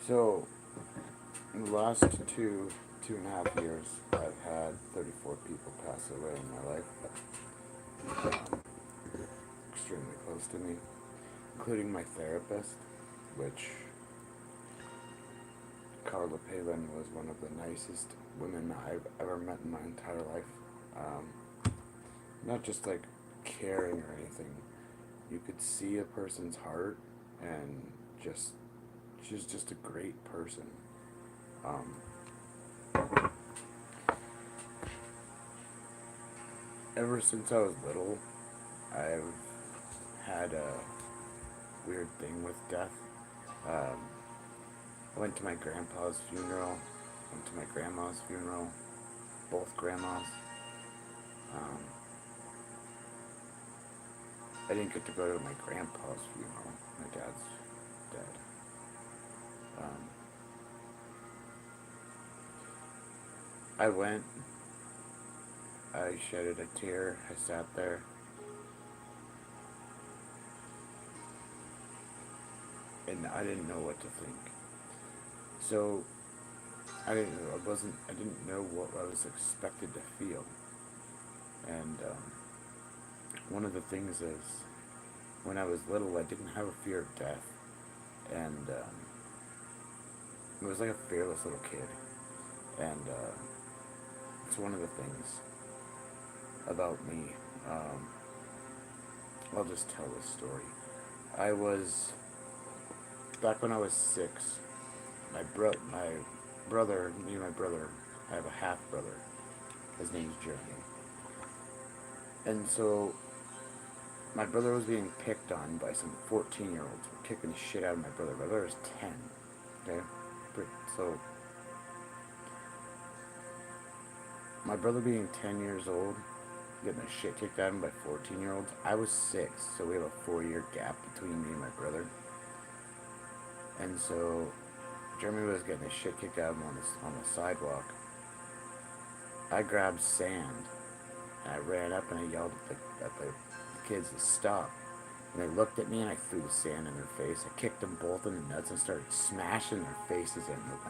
So, in the last two and a half years, I've had 34 people pass away in my life. Extremely close to me, including my therapist, which Carla Palin was one of the nicest women I've ever met in my entire life. Not just like caring or anything. You could see a person's heart, and just she's just a great person. Um, Ever since I was little, I've had a weird thing with death. Um, I went to my grandpa's funeral, went to my grandma's funeral, both grandmas. Um, I didn't get to go to my grandpa's funeral. My dad's dead. Um, I went. I shedded a tear. I sat there. And I didn't know what to think. So I didn't know what I was expected to feel. And one of the things is, when I was little, I didn't have a fear of death, and it was like a fearless little kid. And it's one of the things about me. Um, I'll just tell this story. I was back when I was 6. My brother, me and my brother, I have a half brother. His name's Jeremy. And so my brother was being picked on by some 14-year-olds. Were kicking the shit out of my brother. My brother was 10. Okay, so my brother being 10 years old, getting the shit kicked out of him by 14-year-olds. I was 6, so we have a 4-year gap between me and my brother. And so Jeremy was getting the shit kicked out of him on the sidewalk. I grabbed sand, and I ran up and I yelled at the kids to stop. And they looked at me, and I threw the sand in their face. I kicked them both in the nuts and started smashing their faces in with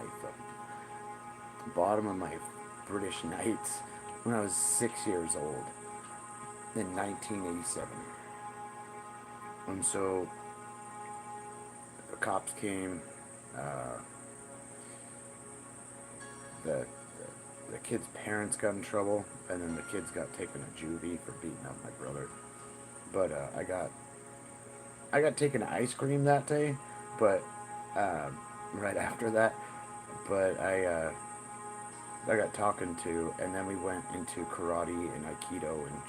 the bottom of my British Knights when I was 6 years old in 1987. And so the cops came. Uh, the the kid's parents got in trouble, and then the kids got taken to juvie for beating up my brother. But I got taken to ice cream that day, but right after that. But I got talking to, and then we went into karate and aikido and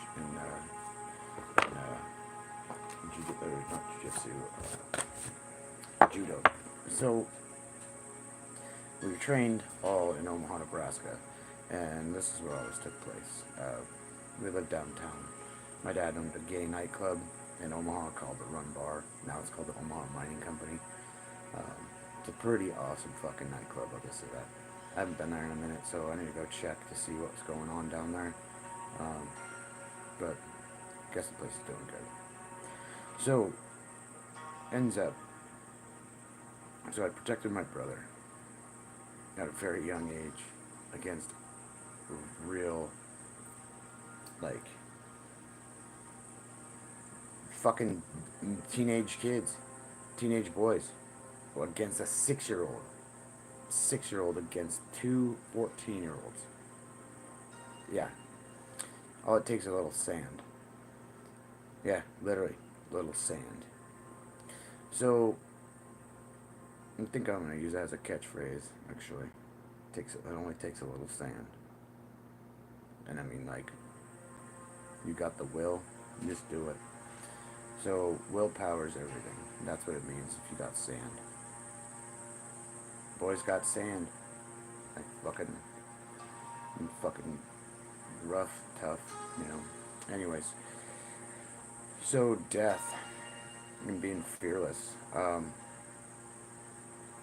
not jiu-jitsu, judo. So we were trained all in Omaha, Nebraska, and this is where all this took place. We lived downtown. My dad owned a gay nightclub in Omaha called the Run Bar. Now it's called the Omaha Mining Company. It's a pretty awesome fucking nightclub, I'll just say that. I haven't been there in a minute, so I need to go check to see what's going on down there. But I guess the place is doing good. So, ends up, so I protected my brother at a very young age against real, like, fucking teenage kids, teenage boys, against a 6-year-old. 6-year-old against two 14-year-olds. Yeah. All it takes is a little sand. Yeah, literally, little sand. So, I think I'm going to use that as a catchphrase, actually. It only takes a little sand. And I mean, like, you got the will, you just do it. So, willpower is everything. That's what it means if you got sand. Boys got sand. Like, fucking rough, tough, you know. Anyways. So, death and being fearless.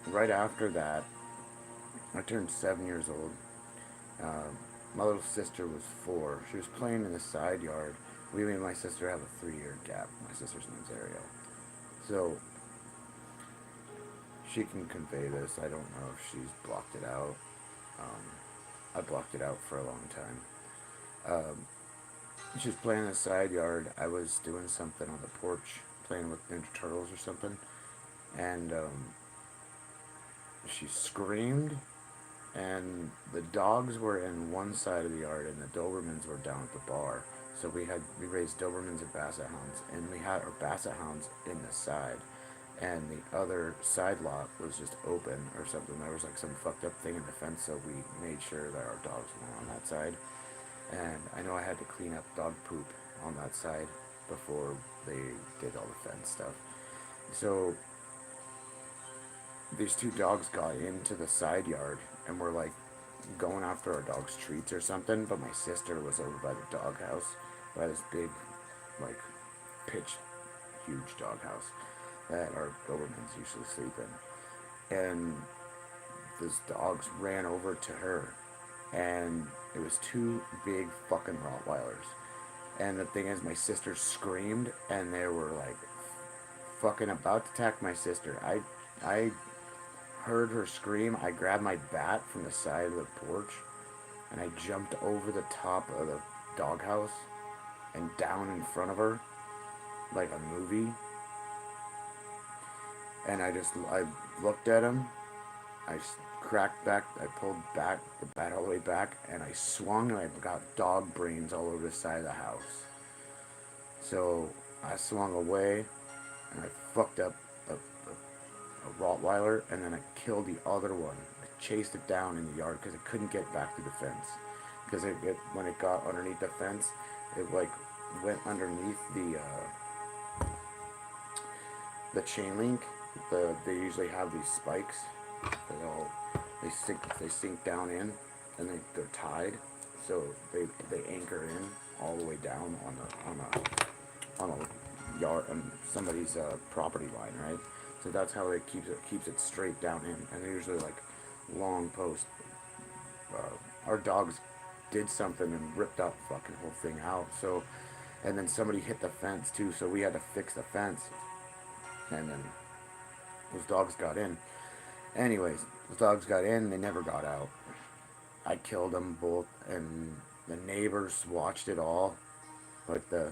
Right after that, I turned 7 years old. My little sister was 4. She was playing in the side yard. Me and my sister have a 3-year gap. My sister's name's Ariel. So, she can convey this. I don't know if she's blocked it out. I blocked it out for a long time. She was playing in the side yard. I was doing something on the porch, playing with Ninja Turtles or something, and she screamed, and the dogs were in one side of the yard, and the Dobermans were down at the bar. So we raised Dobermans and Basset Hounds, and we had our Basset Hounds in the side, and the other side lot was just open or something. There was like some fucked up thing in the fence, so we made sure that our dogs were on that side. And I know I had to clean up dog poop on that side before they did all the fence stuff. So these two dogs got into the side yard and were like going after our dog's treats or something, but my sister was over by the doghouse, by this big, like, pitched, huge doghouse that our Dobermans usually sleep in. And those dogs ran over to her, and it was two big fucking Rottweilers. And the thing is, my sister screamed, and they were like fucking about to attack my sister. I heard her scream. I grabbed my bat from the side of the porch, and I jumped over the top of the doghouse and down in front of her like a movie. And I looked at him. I cracked back. I pulled back the bat all the way back, and I swung, and I got dog brains all over the side of the house. So I swung away, and I fucked up a Rottweiler, and then I killed the other one. I chased it down in the yard because it couldn't get back to the fence. Because when it got underneath the fence, it like went underneath the chain link. They usually have these spikes that they sink down in, and they're tied, so they anchor in all the way down on a yard, on somebody's property line, right? So that's how it keeps it straight down in, and they're usually like long posts. Our dogs did something and ripped that fucking whole thing out. So, and then somebody hit the fence too, so we had to fix the fence, and then those dogs got in. Anyways, those dogs got in, they never got out. I killed them both, and the neighbors watched it all, like the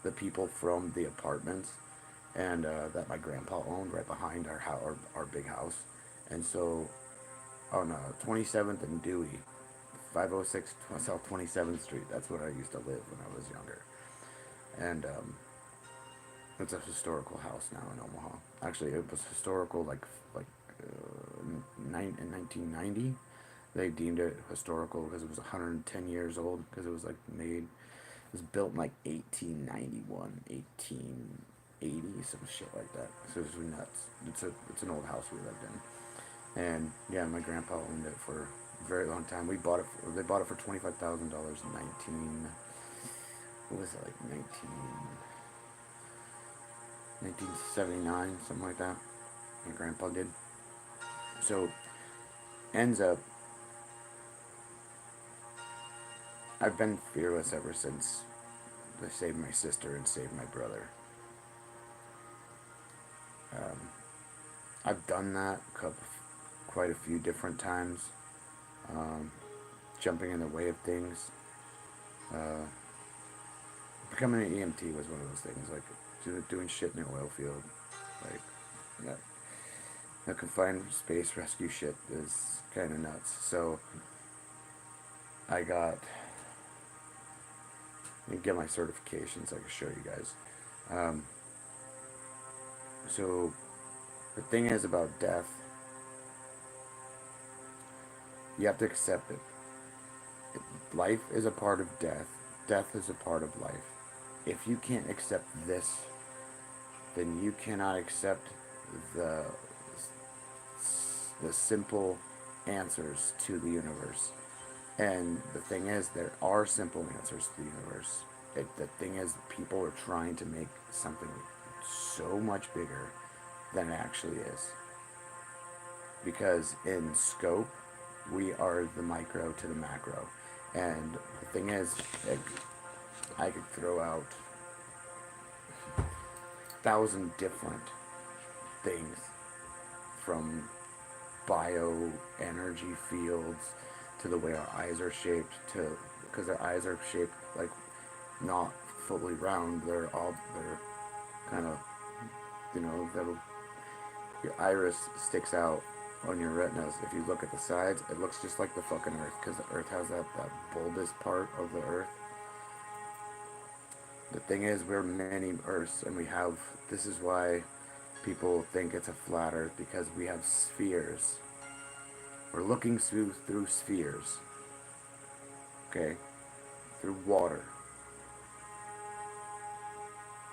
the people from the apartments, and that my grandpa owned right behind our big house. And so on 27th and Dewey, 506 South 27th Street, that's where I used to live when I was younger. And it's a historical house now in Omaha. Actually, it was historical in 1990. They deemed it historical because it was 110 years old, because it was like it was built in like 1891, 1880, some shit like that. So it was nuts. It's an old house we lived in. And yeah, my grandpa owned it for a very long time. They bought it for $25,000 in what was it, like 1979, something like that. My grandpa did. So, ends up, I've been fearless ever since I saved my sister and saved my brother. I've done that quite a few different times, jumping in the way of things. Becoming an EMT was one of those things, like doing shit in an oil field, like that confined space rescue shit is kind of nuts. So I let me get my certifications. I can show you guys. So the thing is about death, you have to accept it. Life is a part of death. Death is a part of life. If you can't accept this, then you cannot accept the simple answers to the universe. And the thing is, there are simple answers to the universe. The thing is, people are trying to make something so much bigger than it actually is. Because in scope, we are the micro to the macro. And the thing is, I could throw out 1,000 different things from bioenergy fields to the way our eyes are shaped, to because our eyes are shaped like not fully round. They're kind of, that'll, your iris sticks out on your retinas. If you look at the sides, it looks just like the fucking earth, because the earth has that bulbous part of the earth. The thing is, we're many earths, and this is why people think it's a flat earth, because we have spheres. We're looking through spheres, okay, through water,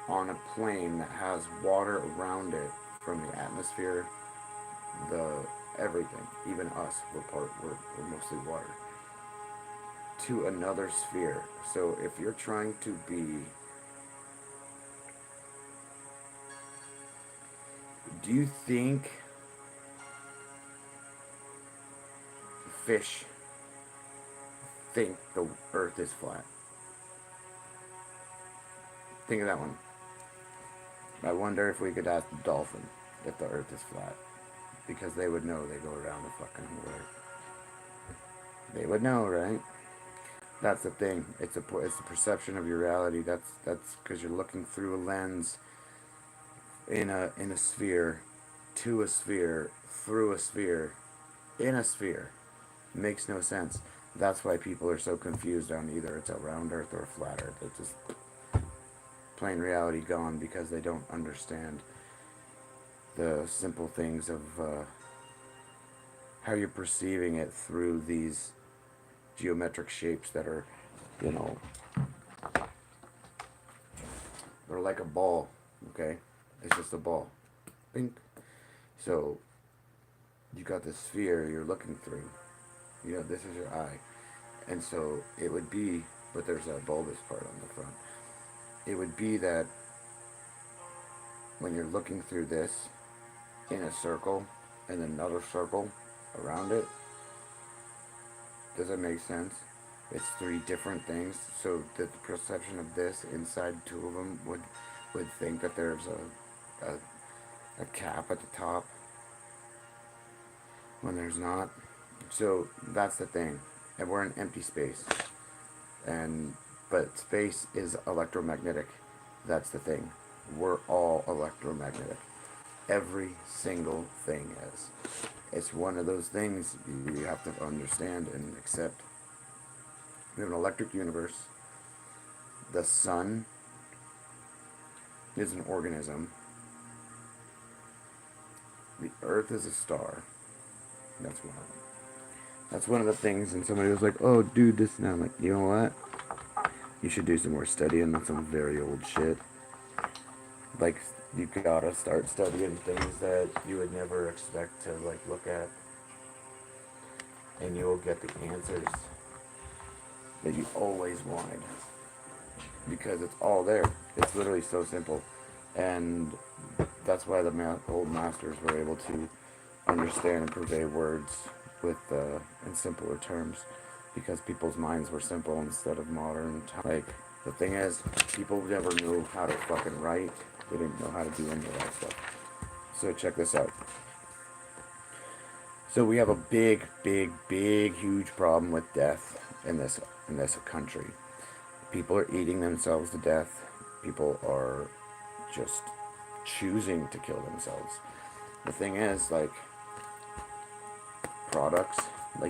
on a plane that has water around it from the atmosphere, everything, even us, we're mostly water, to another sphere. So if you're trying to be, do you think fish think the earth is flat? Think of that one. I wonder if we could ask the dolphin if the earth is flat, because they would know. They go around the fucking whole earth. They would know, right? That's the thing. It's the perception of your reality. That's because you're looking through a lens, in a sphere, to a sphere, through a sphere, in a sphere. It makes no sense. That's why people are so confused on either it's a round earth or a flat earth. It's just plain reality gone, because they don't understand the simple things of how you're perceiving it through these geometric shapes that are, they're like a ball, okay? It's just a ball. Bink. So, you got this sphere you're looking through. This is your eye. And so, it would be, but there's a bulbous part on the front. It would be that when you're looking through this in a circle and another circle around it, does that make sense? It's three different things. So the perception of this inside two of them would think that there's a cap at the top when there's not. So that's the thing. And we're in empty space. But space is electromagnetic. That's the thing. We're all electromagnetic. Every single thing is. It's one of those things you have to understand and accept. We have an electric universe. The sun is an organism. The earth is a star. That's one of them. That's one of the things, and somebody was like, oh, dude, this and that. I'm like, you know what? You should do some more studying on some very old shit. Like, you gotta start studying things that you would never expect to, look at. And you'll get the answers that you always wanted. Because it's all there. It's literally so simple. And that's why the old masters were able to understand and convey words with in simpler terms, because people's minds were simple instead of modern. The thing is, people never knew how to fucking write. They didn't know how to do any of that stuff. So check this out. So we have a big, huge problem with death in this country. People are eating themselves to death. People are just choosing to kill themselves. The thing is, products,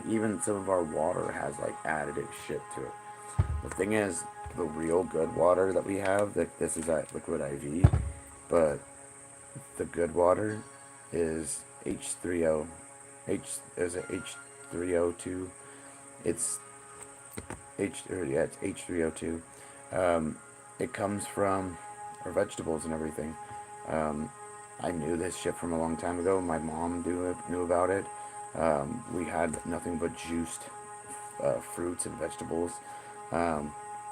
even some of our water has additive shit to it. The thing is, the real good water that we have, this is at Liquid IV, but the good water is H3O. Is it H3O2? It's H3O2. It comes from our vegetables and everything. I knew this shit from a long time ago. My mom knew about it. We had nothing but juiced fruits and vegetables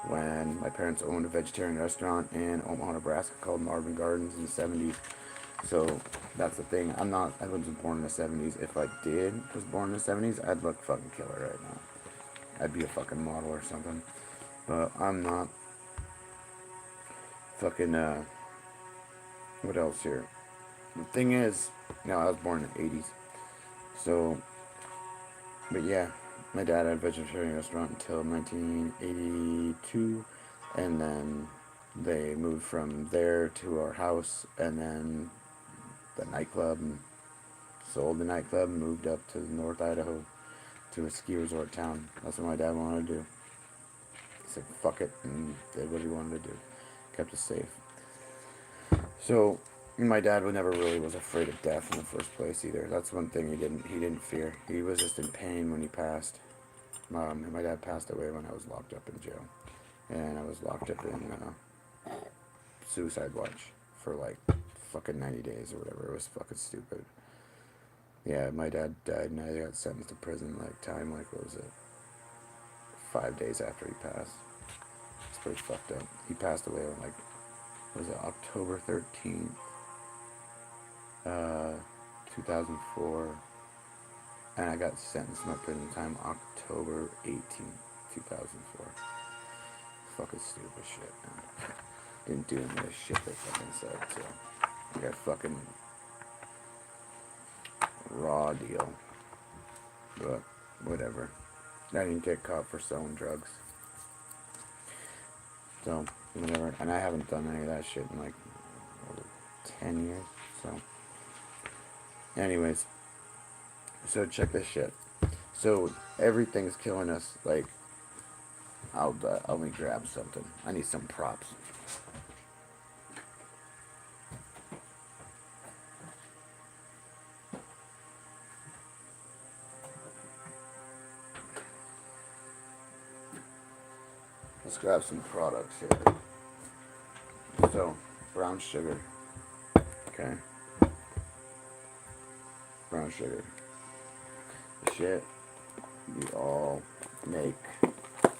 when my parents owned a vegetarian restaurant in Omaha, Nebraska called Marvin Gardens in the 70s. So that's the thing. I wasn't born in the 70s. If I was born in the 70s, I'd look fucking killer right now. I'd be a fucking model or something. But I'm not. Fucking, what else here? The thing is, No, I was born in the 80s. So, but yeah, my dad had a vegetarian restaurant until 1982, and then they moved from there to our house, and then the nightclub, and sold the nightclub, and moved up to North Idaho to a ski resort town. That's what my dad wanted to do. He said, fuck it, and did what he wanted to do. Kept us safe. So, my dad never really was afraid of death in the first place either. That's one thing he didn't fear. He was just in pain when he passed. My dad passed away when I was locked up in jail. And I was locked up in suicide watch for like fucking 90 days or whatever. It was fucking stupid. Yeah, my dad died and I got sentenced to prison what was it? 5 days after he passed. It's pretty fucked up. He passed away on was it October 13th, 2004. And I got sentenced to my prison time October 18th, 2004. Fucking stupid shit, man. Didn't do any of the shit they fucking said, so I got fucking raw deal. But whatever. I didn't get caught for selling drugs. So, whatever. And I haven't done any of that shit in over 10 years. So, anyways. So check this shit. So everything's killing us. Let me grab something. I need some props. Let's grab some products here. So, brown sugar. Okay. Brown sugar. The shit we all make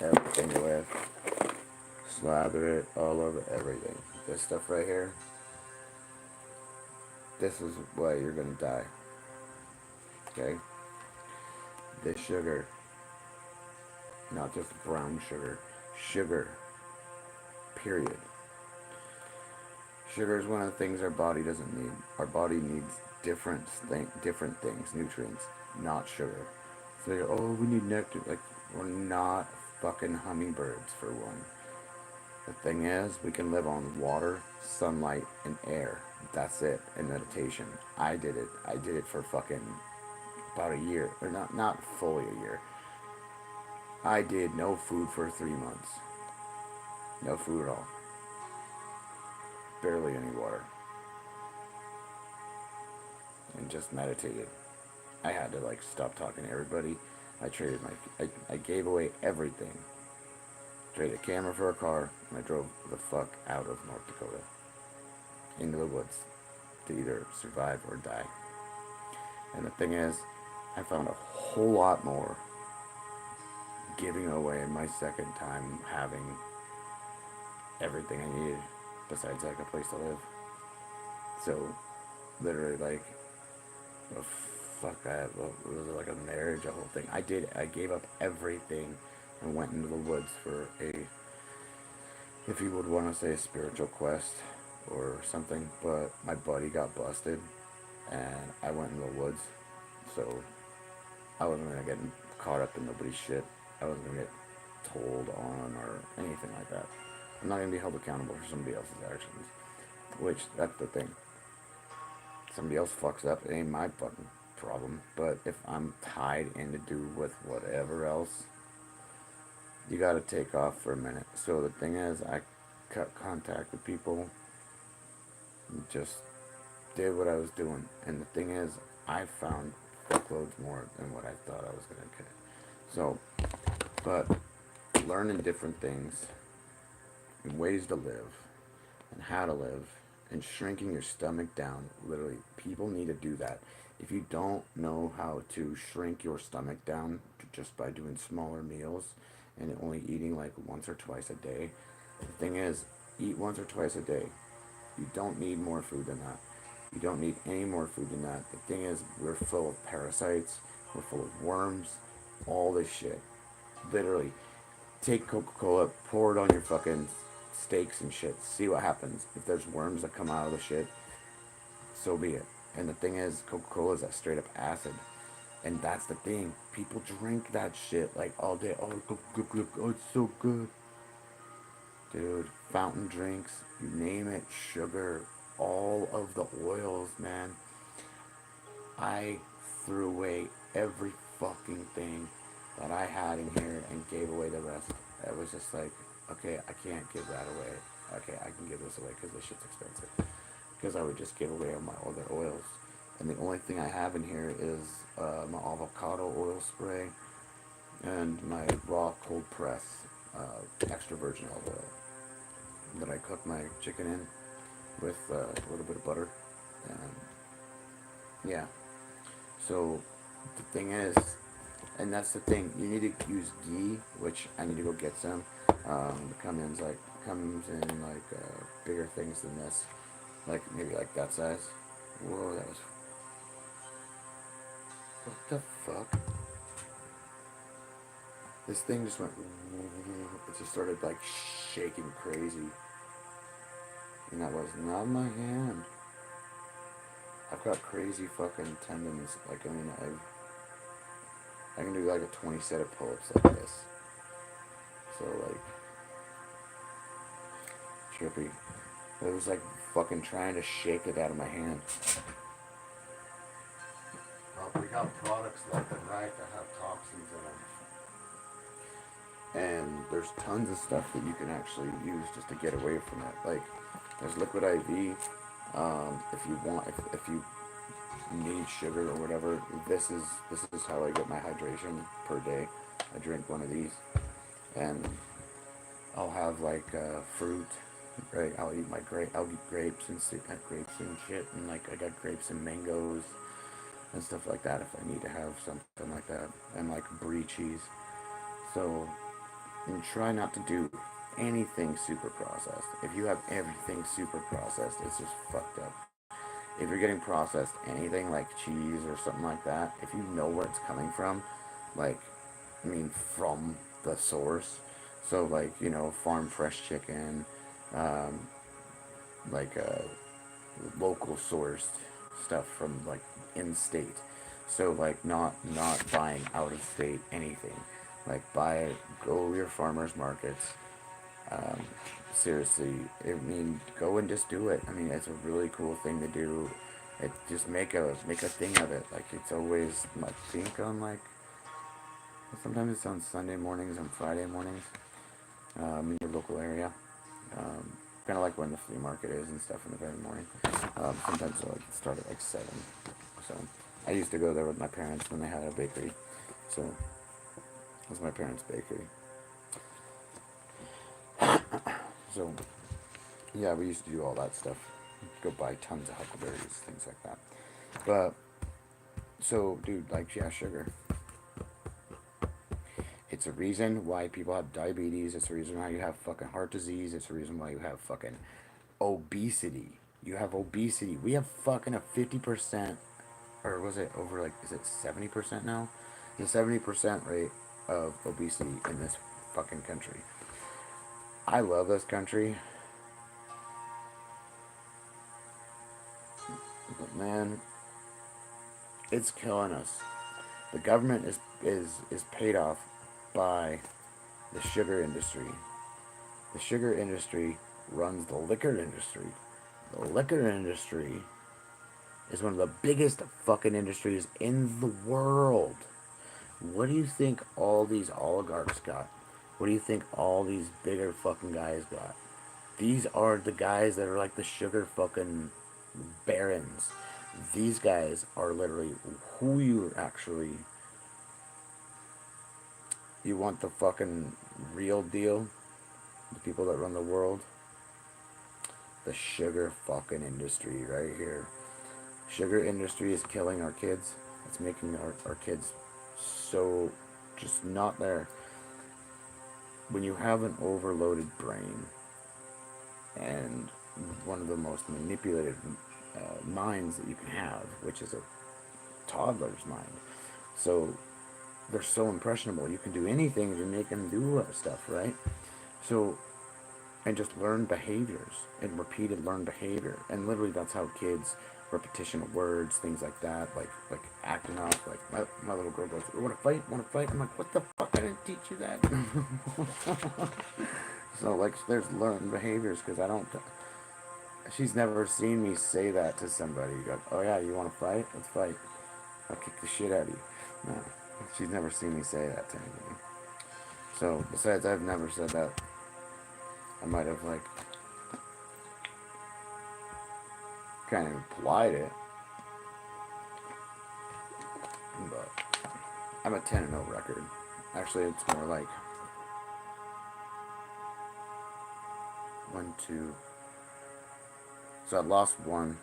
everything with. Slather it all over everything. This stuff right here. This is why you're gonna die. Okay? This sugar. Not just brown sugar. Sugar. Period. Sugar is one of the things our body doesn't need. Our body needs different things, nutrients, not sugar. So they go, oh, we need nectar. We're not fucking hummingbirds, for one. The thing is, we can live on water, sunlight, and air. That's it. And meditation. I did it. I did it for fucking about a year. Or not fully a year. I did no food for 3 months. No food at all. Barely any water. And just meditated. I had to stop talking to everybody. I gave away everything. Traded a camera for a car, and I drove the fuck out of North Dakota. Into the woods. To either survive or die. And the thing is, I found a whole lot more giving away my second time having everything I needed. Besides a place to live. So, literally was it a marriage, a whole thing. I gave up everything and went into the woods for if you would want to say a spiritual quest or something, but my buddy got busted and I went in the woods, so I wasn't going to get caught up in nobody's shit. I wasn't going to get told on or anything like that. I'm not going to be held accountable for somebody else's actions, which, that's the thing. Somebody else fucks up, it ain't my fucking problem. But if I'm tied in to do with whatever else, you gotta take off for a minute. So the thing is, I cut contact with people, and just did what I was doing. And the thing is, I found fuckloads more than what I thought I was gonna get. So, but learning different things, and ways to live, and how to live, and shrinking your stomach down. Literally, people need to do that. If you don't know how to shrink your stomach down just by doing smaller meals and only eating once or twice a day, the thing is, eat once or twice a day. You don't need more food than that. You don't need any more food than that. The thing is, we're full of parasites, we're full of worms, all this shit. Literally, take Coca-Cola, pour it on your fucking steaks and shit. See what happens. If there's worms that come out of the shit, so be it. And the thing is, Coca-Cola is a straight up acid. And that's the thing. People drink that shit like all day. Oh, oh, it's so good. Dude, fountain drinks, you name it, sugar, all of the oils, man. I threw away every fucking thing that I had in here and gave away the rest. It was just like, okay, I can't give that away. Okay, I can give this away because this shit's expensive. Because I would just give away all my other oils. And the only thing I have in here is my avocado oil spray and my raw cold press extra virgin olive oil that I cook my chicken in with a little bit of butter. And yeah, so the thing is, and that's the thing, you need to use ghee, which I need to go get some. It comes in like bigger things than this, like maybe like that size. Whoa, that was, what the fuck? This thing just went, it just started like shaking crazy. And that was not my hand. I've got crazy fucking tendons. Like, I mean, I can do like a 20 set of pull-ups like this. So, like, trippy. It was like fucking trying to shake it out of my hand. Well, we got products left and right that have toxins in them. And there's tons of stuff that you can actually use just to get away from it. Like, there's liquid IV. If you want, if you need sugar or whatever, this is how I get my hydration per day. I drink one of these, and I'll have like fruit, right? I'll eat grapes and shit, and like I got grapes and mangoes and stuff like that if I need to have something like that, and like brie cheese. So, and try not to do anything super processed. If you have everything super processed, it's just fucked up. If you're getting processed anything like cheese or something like that, if you know where it's coming from, like, I mean, from the source, so like, you know, farm fresh chicken, um, like local sourced stuff from like in state. So like not buying out of state anything. Like go to your farmers markets. Um, Seriously, I mean, go and just do it. I mean, it's a really cool thing to do. It just make a thing of it. Like it's always, I think on like, sometimes it's on Sunday mornings and Friday mornings, in your local area. Kind of like when the flea market is and stuff in the very morning. Sometimes I like start at like 7. So I used to go there with my parents when they had a bakery. So it was my parents' bakery. So yeah, we used to do all that stuff. Go buy tons of huckleberries, things like that. But so, dude, like, yeah, sugar. It's a reason why people have diabetes. It's a reason why you have fucking heart disease. It's a reason why you have fucking obesity. You have obesity. We have fucking a 50%, or was it over like, is it 70% now? The 70% rate of obesity in this fucking country. I love this country. But man, it's killing us. The government is paid off by the sugar industry. The sugar industry runs the liquor industry. The liquor industry is one of the biggest fucking industries in the world. What do you think all these oligarchs got? What do you think all these bigger fucking guys got? These are the guys that are like the sugar fucking barons. These guys are literally who you actually... You want the fucking real deal? The people that run the world? The sugar fucking industry right here. Sugar industry is killing our kids. It's making our kids so just not there. When you have an overloaded brain and one of the most manipulated minds that you can have, which is a toddler's mind. So they're so impressionable. You can do anything to make them do stuff, right? So, and just learn behaviors and repeated learn behavior. And literally that's how kids repetition of words, things like that, like acting off. Like my little girl goes, "You want to fight? Want to fight?" I'm like, "What the fuck? I didn't teach you that." So like, there's learned behaviors because I don't. She's never seen me say that to somebody. Go, "Oh yeah, you want to fight? Let's fight. I'll kick the shit out of you." No, she's never seen me say that to anybody. So besides, I've never said that. I might have like kind of implied it, but I'm a 10-0 record. Actually, it's more like 1, 2. So I lost one.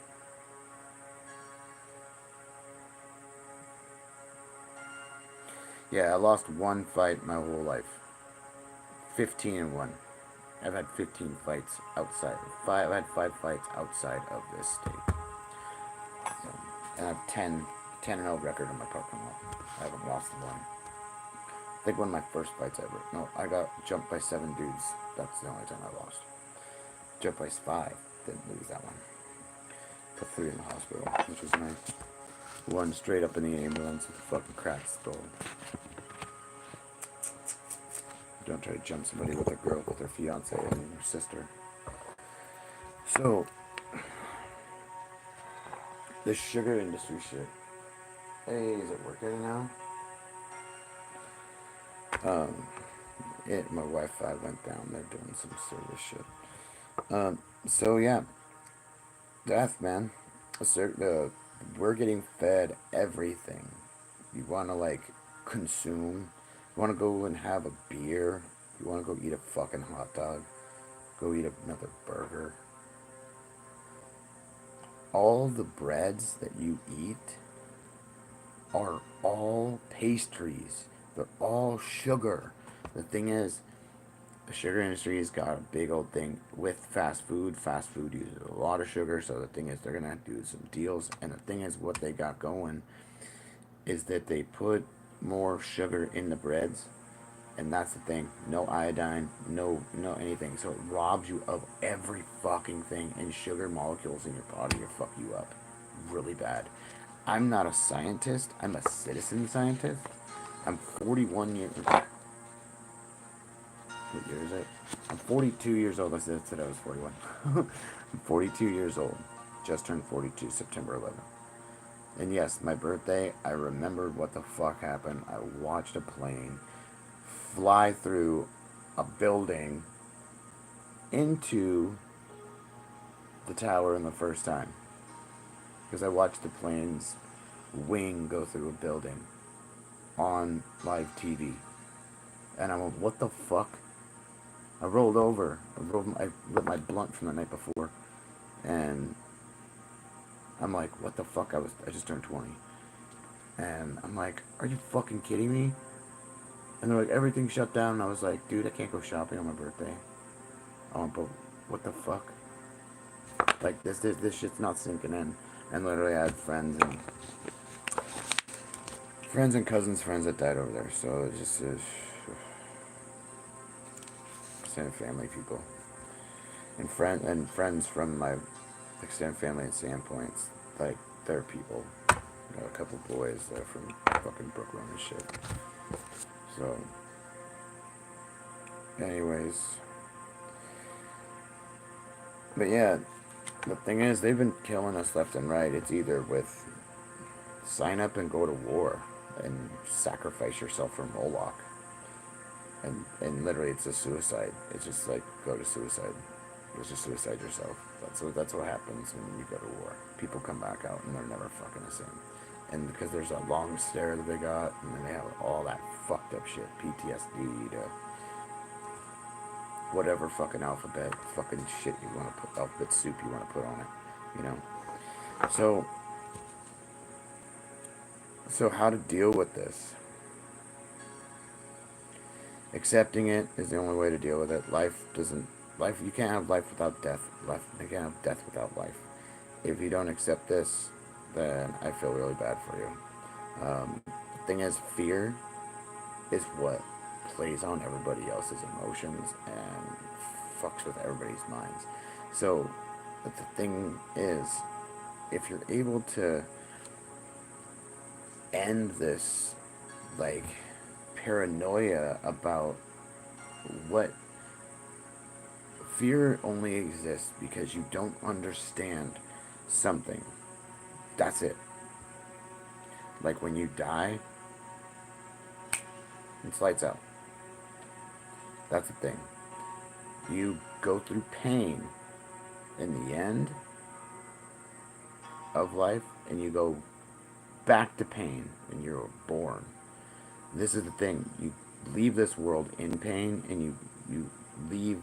Yeah, I lost one fight my whole life. 15-1. I've had 15 fights outside. I've had 5 fights outside of this state. So, and I have 10-0 record in my parking lot. I haven't lost one. I think one of my first fights ever. No, I got jumped by 7 dudes. That's the only time I lost. Jumped by 5. Didn't lose that one. Put 3 in the hospital, which was nice. One straight up in the ambulance with a fucking cracked skull. Don't try to jump somebody with their fiance and their sister. So, this sugar industry shit. Hey, is it working now? My Wi-Fi went down. They're doing some service shit. So yeah, death, man. We're getting fed everything. You want to like consume. You want to go and have a beer. You want to go eat a fucking hot dog. Go eat another burger. All the breads that you eat are all pastries. They're all sugar. The thing is, the sugar industry has got a big old thing with fast food. Fast food uses a lot of sugar, so the thing is, they're going to have to do some deals. And the thing is, what they got going is that they put more sugar in the breads. And that's the thing. No iodine, no anything. So it robs you of every fucking thing. And sugar molecules in your body will fuck you up really bad. I'm not a scientist. I'm a citizen scientist. I'm 41 years... What year is it? I'm 42 years old. I said I was 41. I'm 42 years old. Just turned 42, September 11th. And yes, my birthday, I remembered what the fuck happened. I watched a plane fly through a building into the tower in the first time. Because I watched the plane's wing go through a building on live TV. And I went, what the fuck? I rolled over. I lit my blunt from the night before. And I'm like, what the fuck? I just turned 20. And I'm like, are you fucking kidding me? And they're like, everything shut down. And I was like, dude, I can't go shopping on my birthday. I went, but what the fuck? Like, this shit's not sinking in. And literally I had friends and cousins' friends that died over there. So it's just extended family people. And friends from my extended family at Sandpoints. Like, they're people. Got a couple boys that are from fucking Brooklyn and shit. So, anyways. But yeah, the thing is, they've been killing us left and right. It's either with sign up and go to war and sacrifice yourself for Moloch. And literally it's a suicide. It's just like, go to suicide. Just suicide yourself. That's what happens when you go to war. People come back out and they're never fucking the same. And because there's a long stare that they got, and then they have all that fucked up shit, PTSD to whatever fucking alphabet fucking shit you want to put, alphabet soup you want to put on it, you know. So how to deal with this? Accepting it is the only way to deal with it. You can't have life without death. You can't have death without life. If you don't accept this, then I feel really bad for you. The thing is, fear is what plays on everybody else's emotions and fucks with everybody's minds. So, but the thing is, if you're able to end this, like, paranoia about what fear only exists because you don't understand something. That's it. Like when you die, it's lights out. That's the thing. You go through pain in the end of life, and you go back to pain when you're born. This is the thing. You leave this world in pain, and you leave.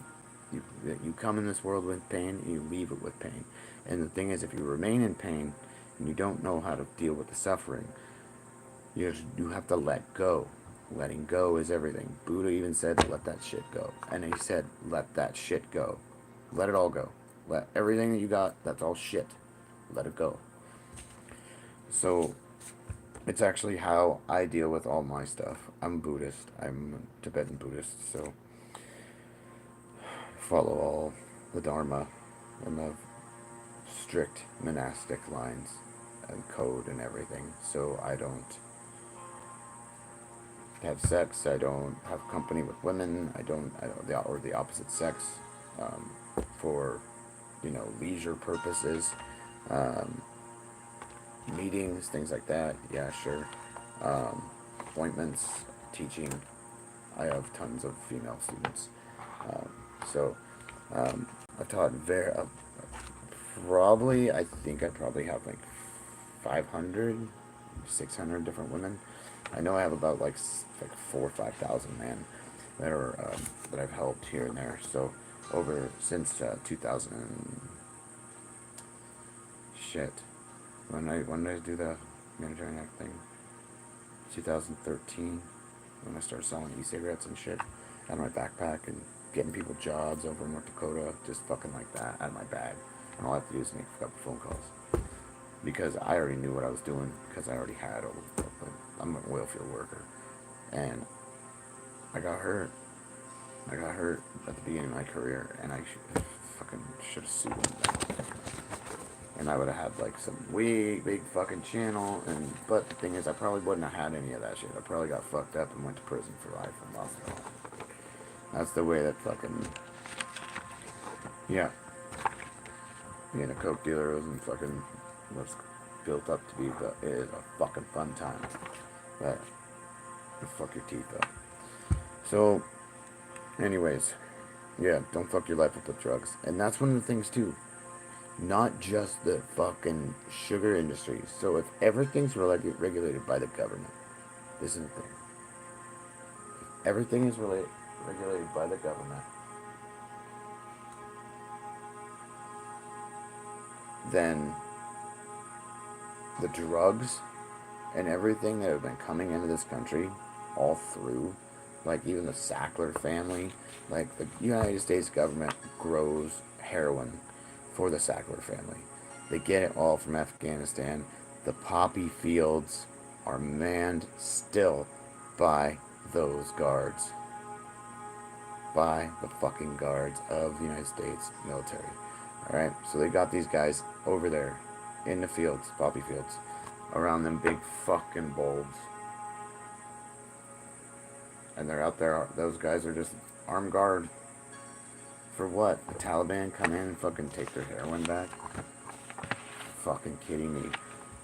You come in this world with pain, and you leave it with pain. And the thing is, if you remain in pain, and you don't know how to deal with the suffering, you have to let go. Letting go is everything. Buddha even said, let that shit go. And he said, let that shit go. Let it all go. Let everything that you got, that's all shit. Let it go. So, it's actually how I deal with all my stuff. I'm Buddhist. I'm a Tibetan Buddhist, so follow all the Dharma and the strict monastic lines and code and everything. So I don't have sex. I don't have company with women. I don't or the opposite sex, for, leisure purposes, meetings, things like that. Yeah, sure. Appointments, teaching. I have tons of female students. So I've taught I probably have like 500, 600 different women. I know I have about like 4,000 or 5,000 men that are that I've helped here and there. So since 2000 shit. When did I do the Humanitarian Act thing? 2013, when I started selling e-cigarettes and shit out of my backpack and getting people jobs over in North Dakota, just fucking like that, out of my bag. And all I have to do is make a couple phone calls. Because I already knew what I was doing, because I already had I'm an oil field worker. And I got hurt. I got hurt at the beginning of my career, and I should have sued them. And I would have had like some way big fucking channel, but the thing is, I probably wouldn't have had any of that shit. I probably got fucked up and went to prison for life and lost it all. That's the way that fucking, yeah. Being a coke dealer was built up to be, but it is a fucking fun time. But fuck your teeth up. So, anyways, yeah, don't fuck your life up with drugs. And that's one of the things too. Not just the fucking sugar industry. So if everything's regulated by the government, this is the thing. If everything is regulated by the government, then the drugs and everything that have been coming into this country all through, like even the Sackler family, like the United States government grows heroin for the Sackler family. They get it all from Afghanistan. The poppy fields are manned still by those guards. By the fucking guards of the United States military. Alright, so they got these guys over there in the fields, poppy fields, around them big fucking bulbs. And they're out there, those guys are just armed guard. For what? The Taliban come in and fucking take their heroin back? Fucking kidding me.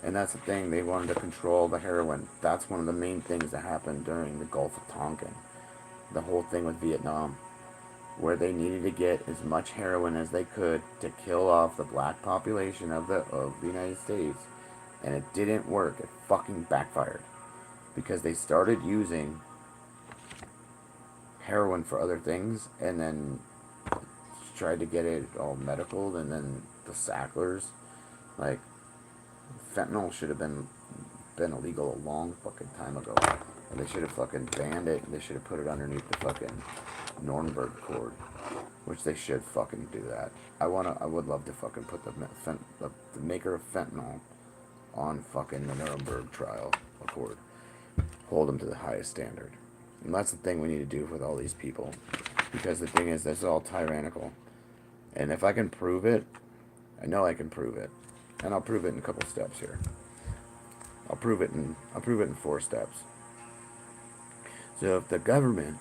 And that's the thing, they wanted to control the heroin. That's one of the main things that happened during the Gulf of Tonkin. The whole thing with Vietnam. Where they needed to get as much heroin as they could to kill off the black population of the United States. And it didn't work. It fucking backfired. Because they started using heroin for other things, and then tried to get it all medical, and then the Sacklers, like, fentanyl should have been illegal a long fucking time ago. And they should have fucking banned it. They should have put it underneath the fucking Nuremberg Code, which they should fucking do that. I would love to fucking put the maker of fentanyl on fucking the Nuremberg trial accord. Hold them to the highest standard. And that's the thing we need to do with all these people. Because the thing is, this is all tyrannical. And if I can prove it, I know I can prove it. and I'll prove it in a couple steps here. I'll prove it in 4 steps. So if the government,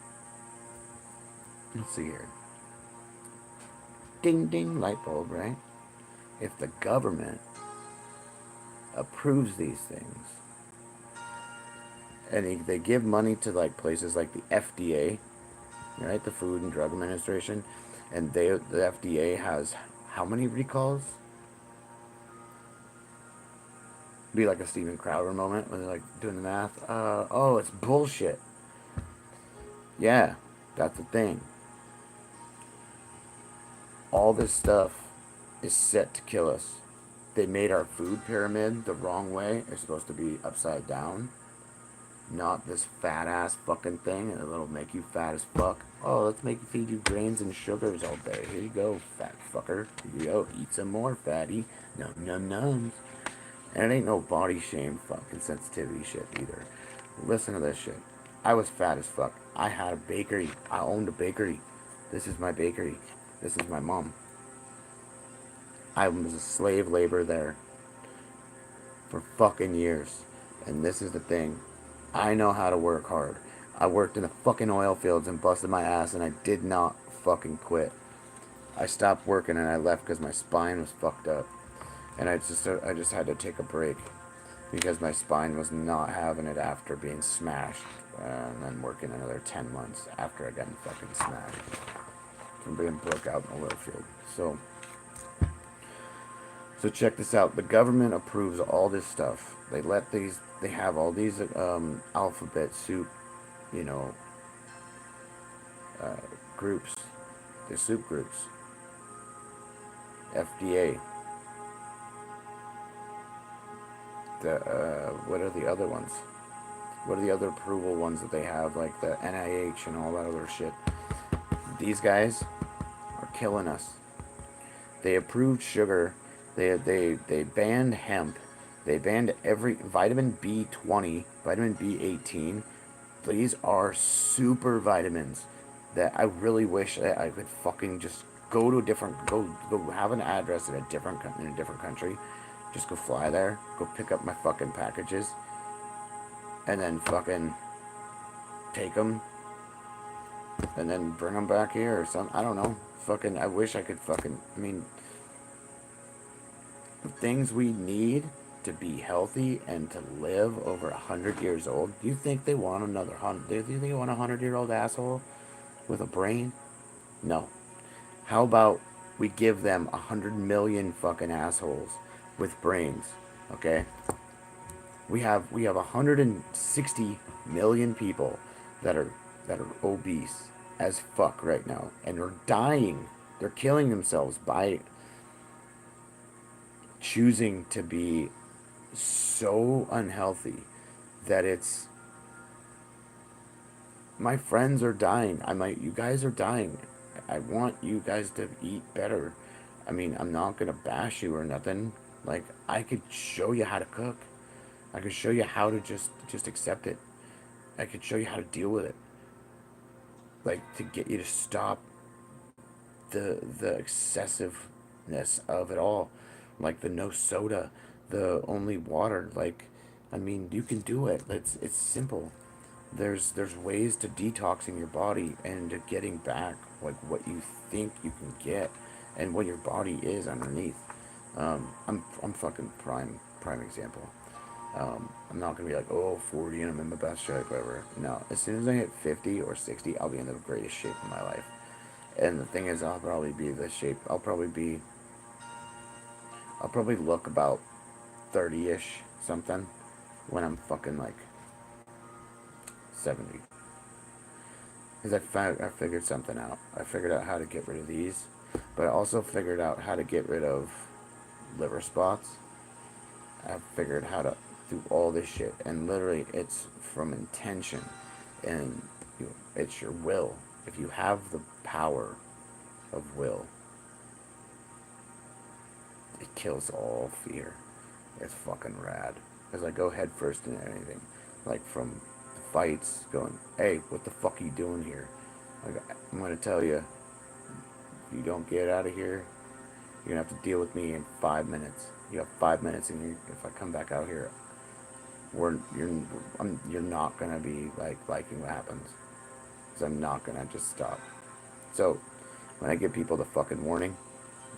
let's see here, ding ding light bulb, right? If the government approves these things, and they give money to like places like the FDA, right, the Food and Drug Administration, and the FDA has how many recalls? Be like a Steven Crowder moment when they're like doing the math. Oh, it's bullshit. Yeah, that's the thing. All this stuff is set to kill us. They made our food pyramid the wrong way. It's supposed to be upside down. Not this fat ass fucking thing, and it'll make you fat as fuck. Oh, let's feed you grains and sugars all day. Here you go, fat fucker. Here you go, eat some more, fatty. Num num nums. And it ain't no body shame fucking sensitivity shit either. Listen to this shit. I was fat as fuck. I had a bakery. I owned a bakery. This is my bakery. This is my mom. I was a slave labor there for fucking years. And this is the thing. I know how to work hard. I worked in the fucking oil fields and busted my ass, and I did not fucking quit. I stopped working and I left because my spine was fucked up. And I just had to take a break because my spine was not having it after being smashed, and then working another 10 months after I got fucking smashed from being broke out in the oil field. So check this out. The government approves all this stuff. They have all these alphabet soup, groups. The soup groups. FDA. What are the other ones? What are the other approval ones that they have, like the NIH and all that other shit? These guys are killing us. They approved sugar. They banned hemp. They banned every vitamin B20, vitamin B18. These are super vitamins that I really wish that I could fucking just go to go have an address in a different country. Just go fly there, go pick up my fucking packages, and then fucking take them, and then bring them back here or something. I don't know. Fucking, I wish I could fucking, the things we need to be healthy and to live over 100 years old. Do you think they want another 100? Do you think they want a 100-year-old asshole with a brain? No. How about we give them 100 million fucking assholes with brains, okay? We have 160 million people that are obese as fuck right now, and they're dying. They're killing themselves by choosing to be so unhealthy that it's, my friends are dying. You guys are dying. I want you guys to eat better. I'm not gonna bash you or nothing. Like, I could show you how to cook. I could show you how to just accept it. I could show you how to deal with it. Like, to get you to stop the excessiveness of it all. Like the no soda, the only water. Like, you can do it. It's simple. There's ways to detoxing your body and to getting back like what you think you can get and what your body is underneath. I'm fucking prime example. I'm not gonna be like, 40 and I'm in the best shape ever. No, as soon as I hit 50 or 60, I'll be in the greatest shape of my life. And the thing is, I'll probably be the shape. I'll probably look about 30-ish something when I'm fucking like 70. Because I figured something out. I figured out how to get rid of these, but I also figured out how to get rid of liver spots. I figured how to do all this shit, and literally it's from intention, and it's your will. If you have the power of will, it kills all fear. It's fucking rad. Because I go head first into anything. Like from the fights, going, hey, what the fuck are you doing here? Like, I'm going to tell you, if you don't get out of here, you're going to have to deal with me in 5 minutes. You have 5 minutes, and if I come back out here, you're not gonna be like liking what happens, because I'm not gonna just stop. So when I give people the fucking warning,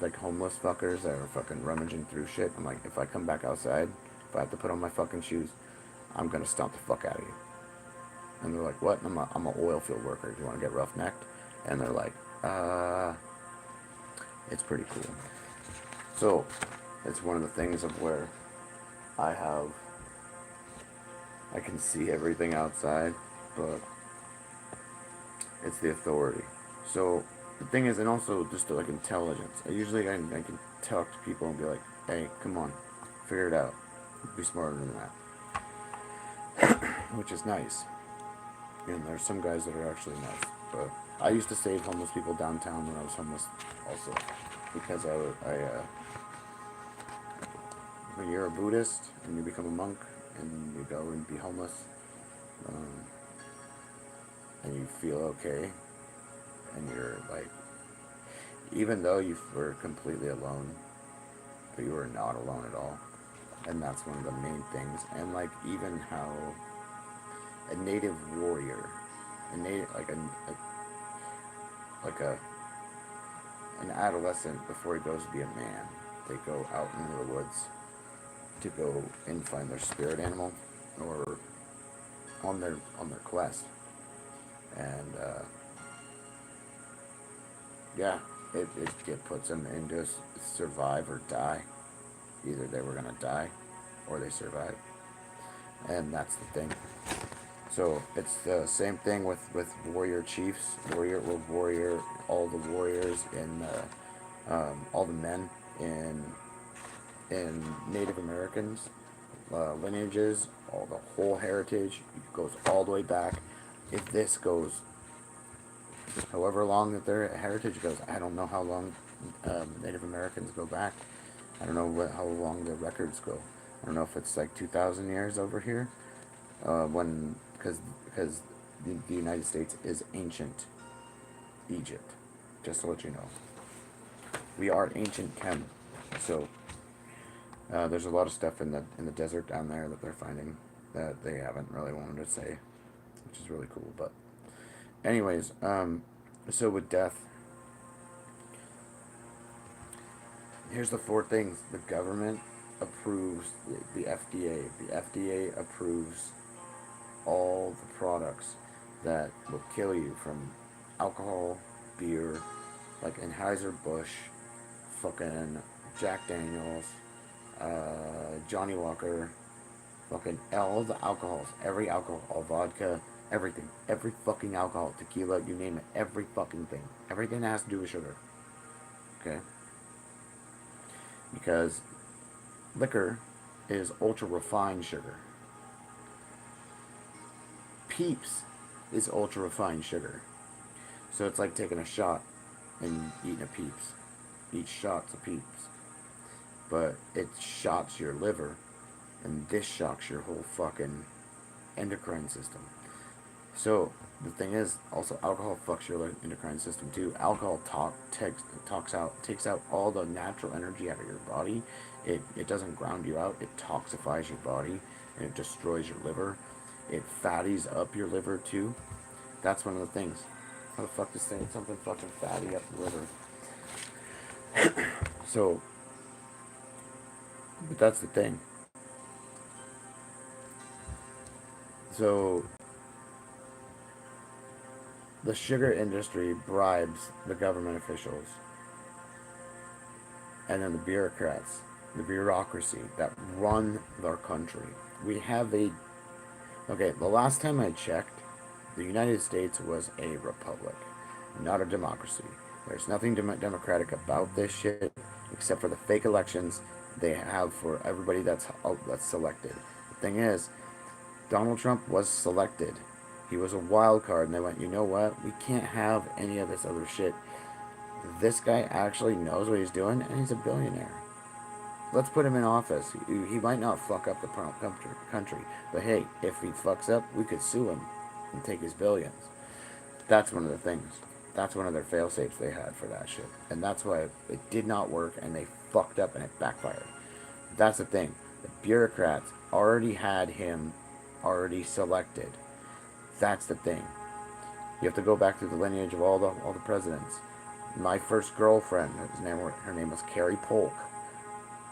like homeless fuckers that are fucking rummaging through shit, I'm like, if I come back outside, if I have to put on my fucking shoes, I'm gonna stomp the fuck out of you. And they're like, what? And I'm an oil field worker. Do you want to get rough-necked? And they're like, it's pretty cool. So it's one of the things of where I can see everything outside, but it's the authority. So the thing is, and also just like intelligence. I can talk to people and be like, hey, come on, figure it out. Be smarter than that. Which is nice. And there's some guys that are actually nice. But I used to save homeless people downtown when I was homeless also. Because when you're a Buddhist and you become a monk and you go and be homeless, and you feel okay, and you're like, even though you were completely alone, but you were not alone at all. And that's one of the main things. And like even how a native warrior, a native like an adolescent before he goes to be a man, they go out into the woods to go and find their spirit animal or on their quest. And yeah, it puts them into survive or die. Either they were gonna die or they survive. And that's the thing. So it's the same thing with warrior chiefs, all the warriors in all the men in Native Americans lineages, all the whole heritage goes all the way back. If this goes however long that their heritage goes, I don't know how long Native Americans go back. I don't know how long the records go. I don't know if it's like 2,000 years over here. Because the United States is ancient Egypt, just to let you know. We are ancient Chem, so there's a lot of stuff in the desert down there that they're finding that they haven't really wanted to say, which is really cool. But anyways, so with death, here's the 4 things. The government approves the FDA. The FDA approves all the products that will kill you, from alcohol, beer, like Anheuser-Busch, fucking Jack Daniels, Johnny Walker, fucking all the alcohols, every alcohol, vodka, everything, every fucking alcohol, tequila, you name it, every fucking thing, everything that has to do with sugar, okay? Because liquor is ultra refined sugar. Peeps is ultra refined sugar. So it's like taking a shot and eating a Peeps. Each shot's a Peeps. But it shocks your liver, and this shocks your whole fucking endocrine system. So the thing is, also alcohol fucks your endocrine system too. Alcohol takes out all the natural energy out of your body. It doesn't ground you out. It toxifies your body, and it destroys your liver. It fatties up your liver too. That's one of the things. How the fuck is saying something fucking fatty up the liver? So, but that's the thing. So, the sugar industry bribes the government officials and then the bureaucrats, the bureaucracy that run our country. We have okay, the last time I checked, the United States was a republic, not a democracy. There's nothing democratic about this shit except for the fake elections they have for everybody that's selected. The thing is, Donald Trump was selected. He was a wild card, and they went, you know what? We can't have any of this other shit. This guy actually knows what he's doing, and he's a billionaire. Let's put him in office. He might not fuck up the country, but hey, if he fucks up, we could sue him and take his billions. That's one of the things. That's one of their fail-safes they had for that shit. And that's why it did not work, and they fucked up, and it backfired. That's the thing. The bureaucrats already had him already selected. That's the thing. You have to go back through the lineage of all the presidents. My first girlfriend, her name was Carrie Polk.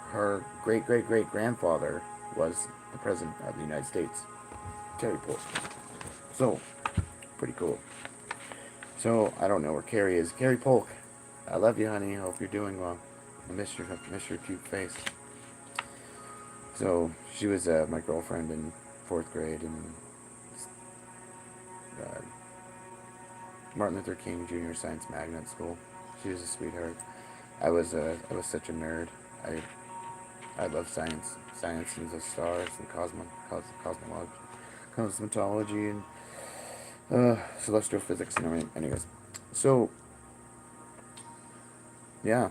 Her great great great grandfather was the president of the United States, Carrie Polk. So, pretty cool. So I don't know where Carrie is. Carrie Polk, I love you, honey. I hope you're doing well. I miss your cute face. So she was my girlfriend in 4th grade in uh, Martin Luther King Jr. Science Magnet School. She was a sweetheart. I was such a nerd. I love science. Science and the stars and cosmetology and celestial physics and everything. Anyways, so yeah,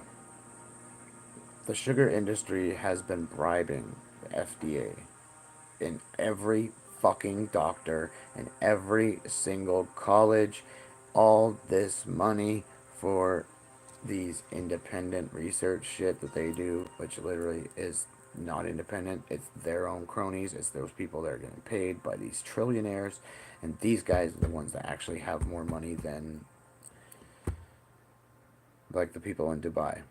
the sugar industry has been bribing the FDA and every fucking doctor and every single college all this money for these independent research shit that they do, which literally is not independent. It's their own cronies. It's those people that are getting paid by these trillionaires, and these guys are the ones that actually have more money than like the people in Dubai,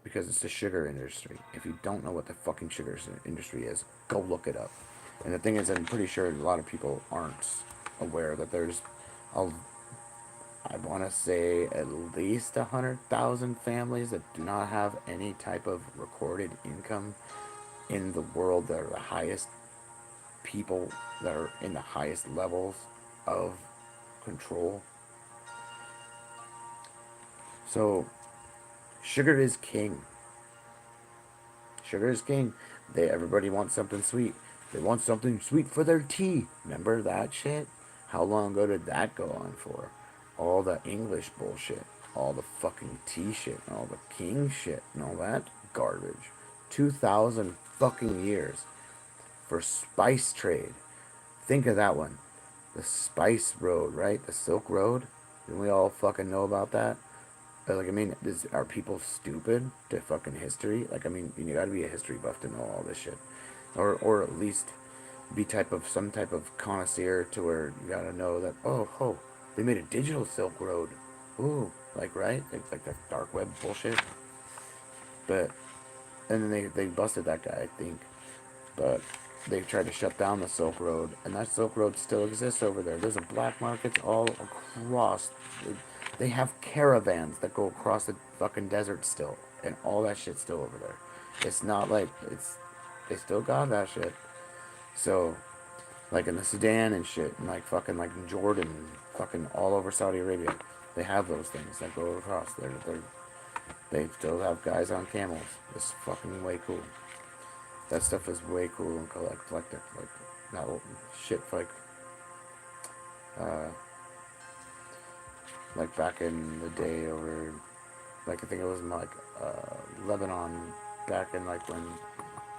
because it's the sugar industry. If you don't know what the fucking sugar industry is, go look it up. And the thing is, I'm pretty sure a lot of people aren't aware that there's I want to say at least 100,000 families that do not have any type of recorded income in the world that are the highest people that are in the highest levels of control. So, sugar is king. Sugar is king. Everybody wants something sweet. They want something sweet for their tea. Remember that shit? How long ago did that go on for? All the English bullshit, all the fucking tea shit, and all the king shit, and all that garbage. 2,000 fucking years for spice trade. Think of that one. The Spice Road, right? The Silk Road. Didn't we all fucking know about that? Like, I mean, are people stupid to fucking history? Like, I mean, you gotta be a history buff to know all this shit. Or at least be some type of connoisseur to where you gotta know that, oh, they made a digital Silk Road. Ooh, like, right? Like that dark web bullshit. But, and then they busted that guy, I think. But they tried to shut down the Silk Road, and that Silk Road still exists over there. There's a black market all across. They have caravans that go across the fucking desert still, and all that shit's still over there. It's not like they still got that shit. So, like in the Sudan and shit, and like fucking like in Jordan, and fucking all over Saudi Arabia, they have those things that go across. They still have guys on camels. It's fucking way cool. That stuff is way cool and collective. Like that shit, like back in the day over, like I think it was in like Lebanon, back in like when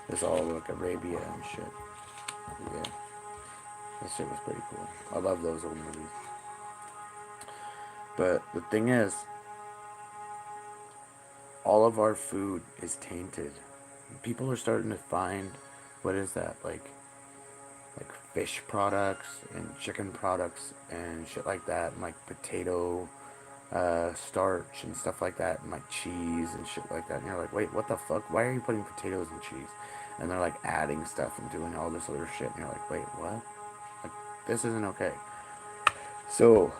it was all like Arabia and shit. Yeah, that shit was pretty cool. I love those old movies. But the thing is, all of our food is tainted. People are starting to find, what is that, like fish products and chicken products and shit like that, and like potato starch and stuff like that, and like cheese and shit like that. And you're like, wait, what the fuck? Why are you putting potatoes in cheese? And they're like adding stuff and doing all this other shit. And you're like, wait, what? Like, this isn't okay. So,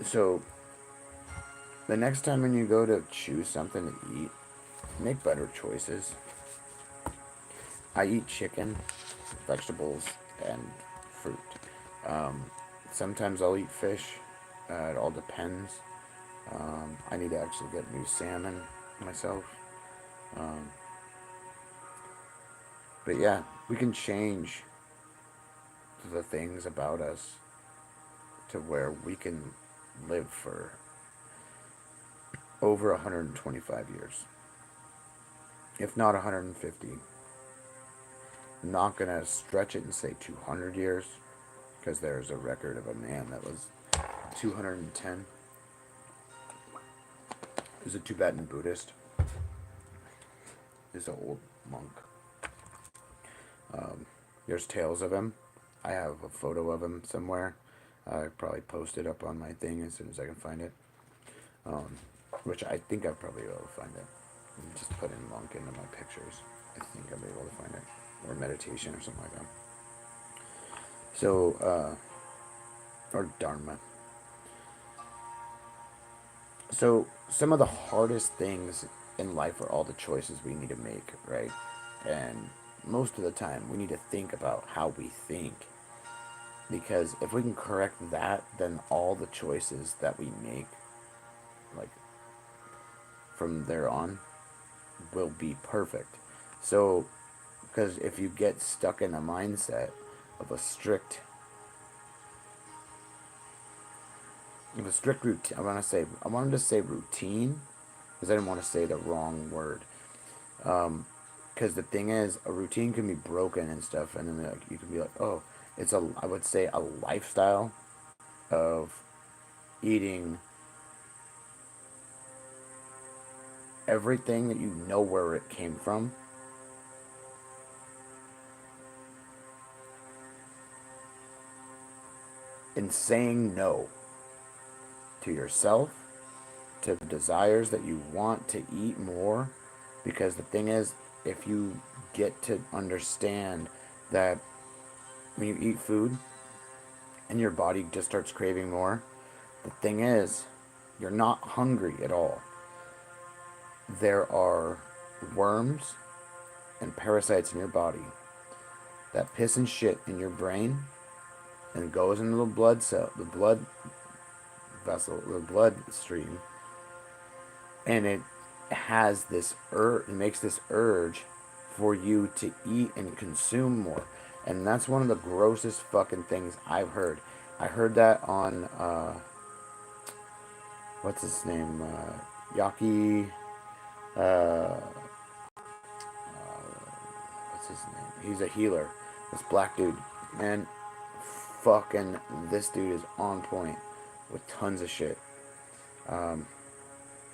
so the next time when you go to choose something to eat, make better choices. I eat chicken, vegetables, and fruit. Sometimes I'll eat fish. It all depends. I need to actually get new salmon myself. But yeah, we can change the things about us to where we can live for over 125 years, if not 150. I'm not gonna stretch it and say 200 years, because there's a record of a man that was 210. He was a Tibetan Buddhist. He's an old monk. There's tales of him. I have a photo of him somewhere. I probably post it up on my thing as soon as I can find it. Which I think I'll probably be able to find it. Just put in monk into my pictures. I think I'll be able to find it. Or meditation or something like that. So, or Dharma. So, some of the hardest things in life are all the choices we need to make, right? And most of the time, we need to think about how we think. Because if we can correct that, then all the choices that we make, like, from there on, will be perfect. So, because if you get stuck in a mindset of a strict routine, I wanted to say routine, because I didn't want to say the wrong word. Because the thing is, a routine can be broken and stuff, and then like, you can be like, oh, I would say a lifestyle of eating everything that you know where it came from. And saying no to yourself, to desires that you want to eat more. Because the thing is, if you get to understand that when you eat food and your body just starts craving more, the thing is, you're not hungry at all. There are worms and parasites in your body that piss and shit in your brain and goes into the blood cell, the blood vessel, the blood stream, and it has this it makes this urge for you to eat and consume more. And that's one of the grossest fucking things I've heard. I heard that on what's his name, Yaki, what's his name, he's a healer, this black dude, man. Fucking this dude is on point with tons of shit.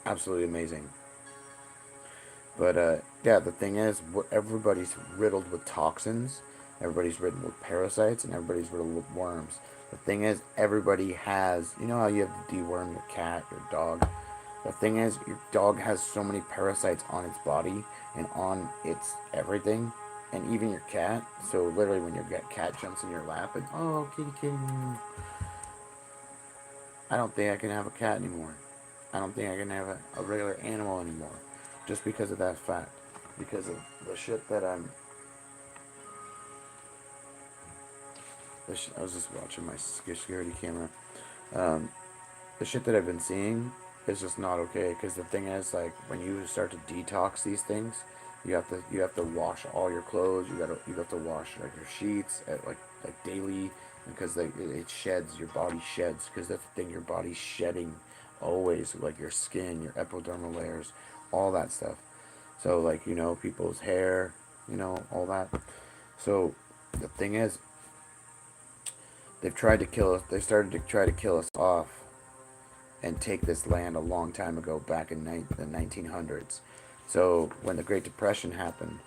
Absolutely amazing. But yeah, the thing is, everybody's riddled with toxins, everybody's riddled with parasites, and everybody's riddled with worms. The thing is, everybody has, you know how you have to deworm your cat, your dog? The thing is, your dog has so many parasites on its body and on its everything, and even your cat. So literally when your cat jumps in your lap and, oh, kitty, kitty, I don't think I can have a cat anymore. I don't think I can have a regular animal anymore. Just because of that fact. Because of the shit that I was just watching my security camera. The shit that I've been seeing is just not okay. Because the thing is, like, when you start to detox these things, you have to wash all your clothes. You have to wash like your sheets at like daily, because it sheds, your body sheds. Because that's the thing, your body's shedding always, like your skin, your epidermal layers, all that stuff. So like, you know, people's hair, you know, all that. So the thing is, they've tried to kill us. They started to try to kill us off and take this land a long time ago, back in the 1900s. So when the Great Depression happened,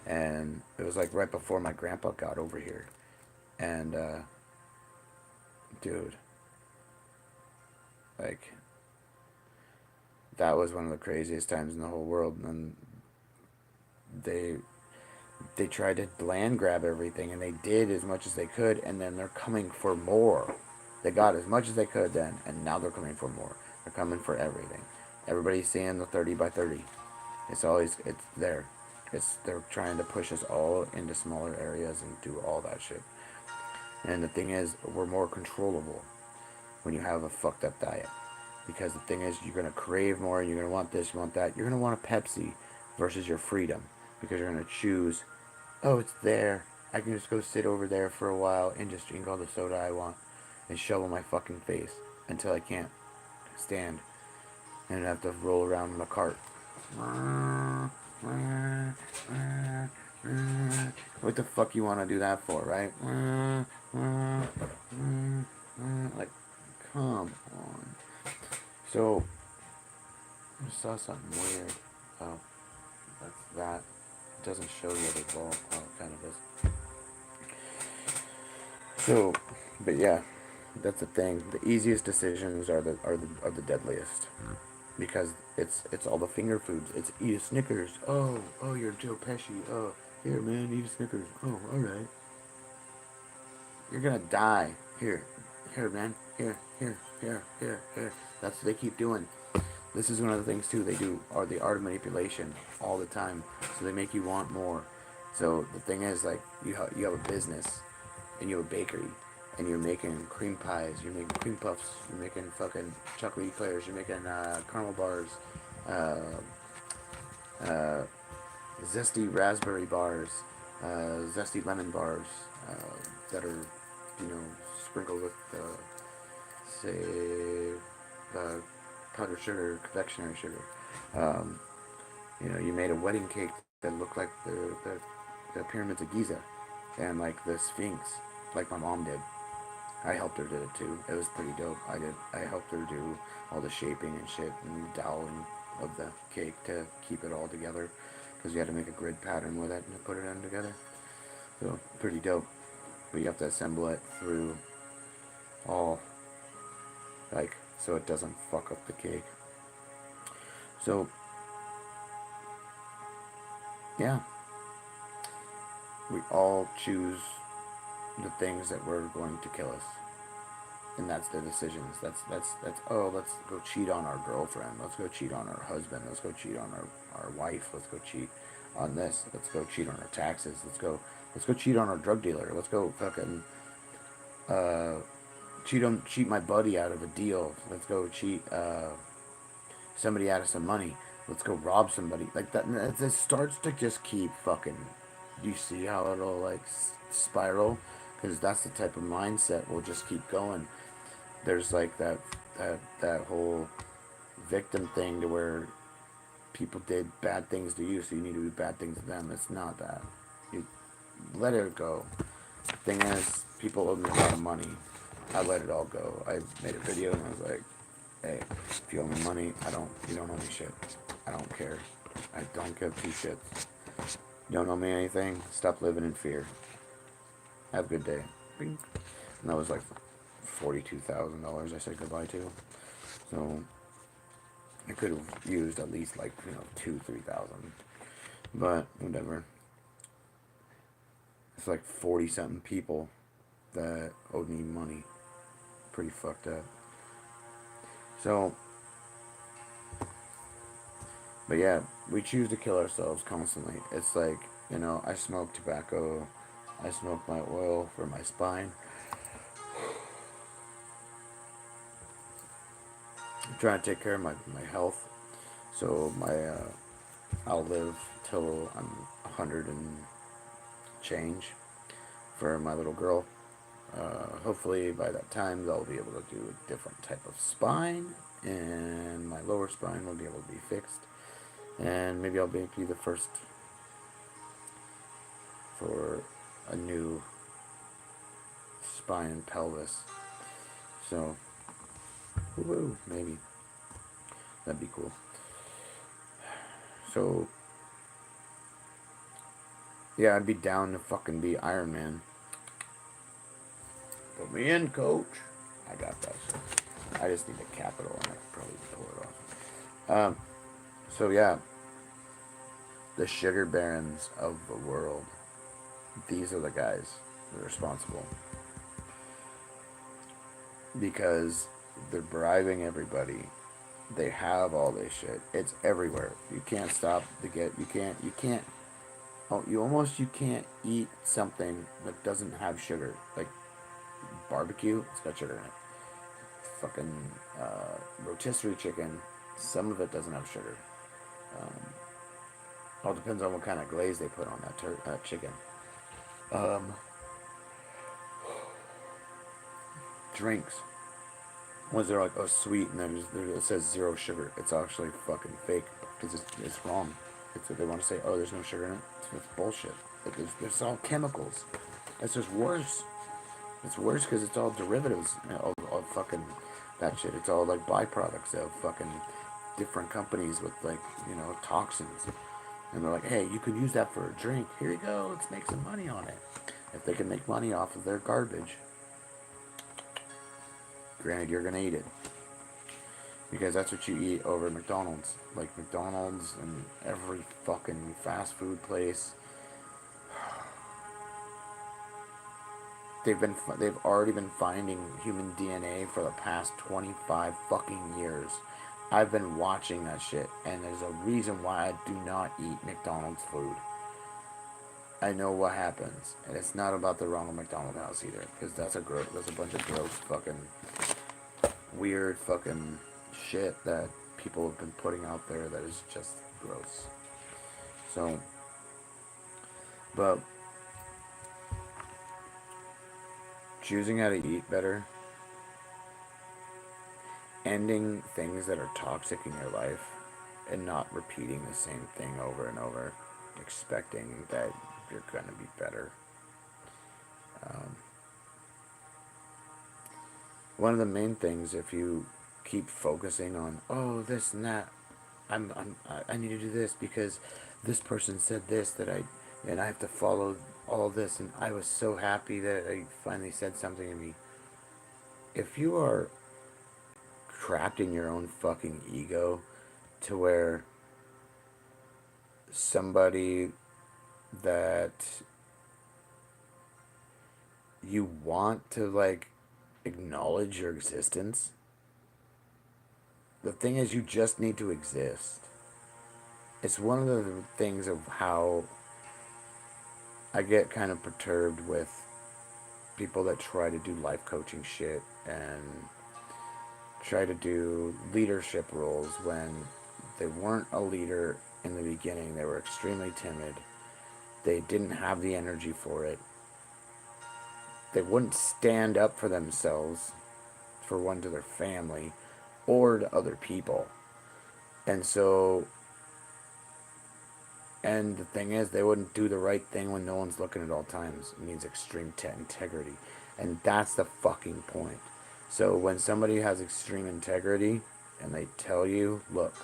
and it was like right before my grandpa got over here, and dude, like, that was one of the craziest times in the whole world. And they tried to land grab everything, and they did as much as they could, and then they're coming for more. They got as much as they could then, and now they're coming for more. They're coming for everything. Everybody's seeing the 30 by 30. It's there. They're trying to push us all into smaller areas and do all that shit. And the thing is, we're more controllable when you have a fucked up diet. Because the thing is, you're going to crave more, and you're going to want this, you want that. You're going to want a Pepsi versus your freedom. Because you're going to choose, oh, it's there. I can just go sit over there for a while and just drink all the soda I want and shovel my fucking face until I can't stand and have to roll around in a cart. What the fuck you want to do that for, right? Like, come on. So, I saw something weird. Oh, that's that. It doesn't show the other ball. Oh, it kind of is. So, but yeah, that's the thing. The easiest decisions are the deadliest, because it's all the finger foods. It's eat a Snickers. Oh, you're Joe Pesci. Oh, here, man, eat a Snickers. Oh, all right. You're gonna die. Here, man. Here. That's what they keep doing. This is one of the things too they do, are the art of manipulation all the time. So they make you want more. So the thing is, like, you have a business, and you have a bakery, and you're making cream pies, you're making cream puffs, you're making fucking chocolate eclairs, you're making caramel bars, uh, uh, zesty raspberry bars, zesty lemon bars, that are, sprinkled with, say, powdered sugar, confectionery sugar. Um, you made a wedding cake that looked like the pyramids of Giza, and like the Sphinx, like my mom did. I helped her do it too. It was pretty dope. I helped her do all the shaping and shit and doweling of the cake to keep it all together, because you had to make a grid pattern with it and put it in together. So pretty dope. But you have to assemble it through all, like, so it doesn't fuck up the cake. So yeah, we all choose the things that were going to kill us, and that's their decisions. That's oh, let's go cheat on our girlfriend, let's go cheat on our husband, let's go cheat on our wife, let's go cheat on this, let's go cheat on our taxes, let's go cheat on our drug dealer, let's go fucking uh cheat my buddy out of a deal, let's go cheat somebody out of some money, let's go rob somebody, like that. And it starts to just keep fucking, do you see how it'll like spiral? Because that's the type of mindset will just keep going. There's like that whole victim thing to where people did bad things to you, so you need to do bad things to them. It's not that. You let it go. Thing is, people owe me a lot of money. I let it all go. I made a video and I was like, hey, if you owe me money, you don't owe me shit. I don't care. I don't give two shits. You don't owe me anything. Stop living in fear. Have a good day. Bing. And that was like $42,000 I said goodbye to. So I could have used at least like, 2-3 thousand. But whatever. It's like 40 something people that owed me money. Pretty fucked up. So, but yeah, we choose to kill ourselves constantly. It's like, I smoke tobacco, I smoke my oil for my spine. I'm trying to take care of my health. So I'll live till I'm 100 and change for my little girl. Hopefully by that time they'll be able to do a different type of spine, and my lower spine will be able to be fixed, and maybe I'll be the first for a new spine and pelvis. So, woo, maybe that'd be cool. So yeah, I'd be down to fucking be Iron Man. Put me in, coach. I got that shit. I just need a capital and I could probably pull it off. So yeah, the sugar barons of the world. These are the guys that are responsible. Because they're bribing everybody. They have all this shit. It's everywhere. You can't stop to get, you can't eat something that doesn't have sugar. Like barbecue, it's got sugar in it. Fucking rotisserie chicken, some of it doesn't have sugar. All depends on what kind of glaze they put on that chicken. Drinks. Ones that are like, oh, sweet, and then it says 0 sugar. It's actually fucking fake, because it's wrong. They want to say, oh, there's no sugar in it. It's bullshit. It's all chemicals. It's just worse. It's worse because it's all derivatives of fucking that shit. It's all like byproducts of fucking different companies with like, toxins. And they're like, hey, you could use that for a drink. Here you go, let's make some money on it. If they can make money off of their garbage, granted, you're gonna eat it. Because that's what you eat over at McDonald's. Like McDonald's and every fucking fast food place. They've already been finding human DNA for the past 25 fucking years. I've been watching that shit, and there's a reason why I do not eat McDonald's food. I know what happens, and it's not about the Ronald McDonald House either, because that's a bunch of gross fucking weird fucking shit that people have been putting out there that is just gross. So, but choosing how to eat better, ending things that are toxic in your life, and not repeating the same thing over and over, expecting that you're going to be better. One of the main things, if you keep focusing on, oh, this and that, I need to do this because this person said this and I have to follow all this, and I was so happy that I finally said something to me. If you are trapped in your own fucking ego to where somebody that you want to like acknowledge your existence, the thing is, you just need to exist. It's one of the things of how I get kind of perturbed with people that try to do life coaching shit and try to do leadership roles when they weren't a leader in the beginning. They were extremely timid. They didn't have the energy for it. They wouldn't stand up for themselves, for one, to their family or to other people. And so, and the thing is, they wouldn't do the right thing when no one's looking at all times. It means extreme integrity. And that's the fucking point. So when somebody has extreme integrity and they tell you, look,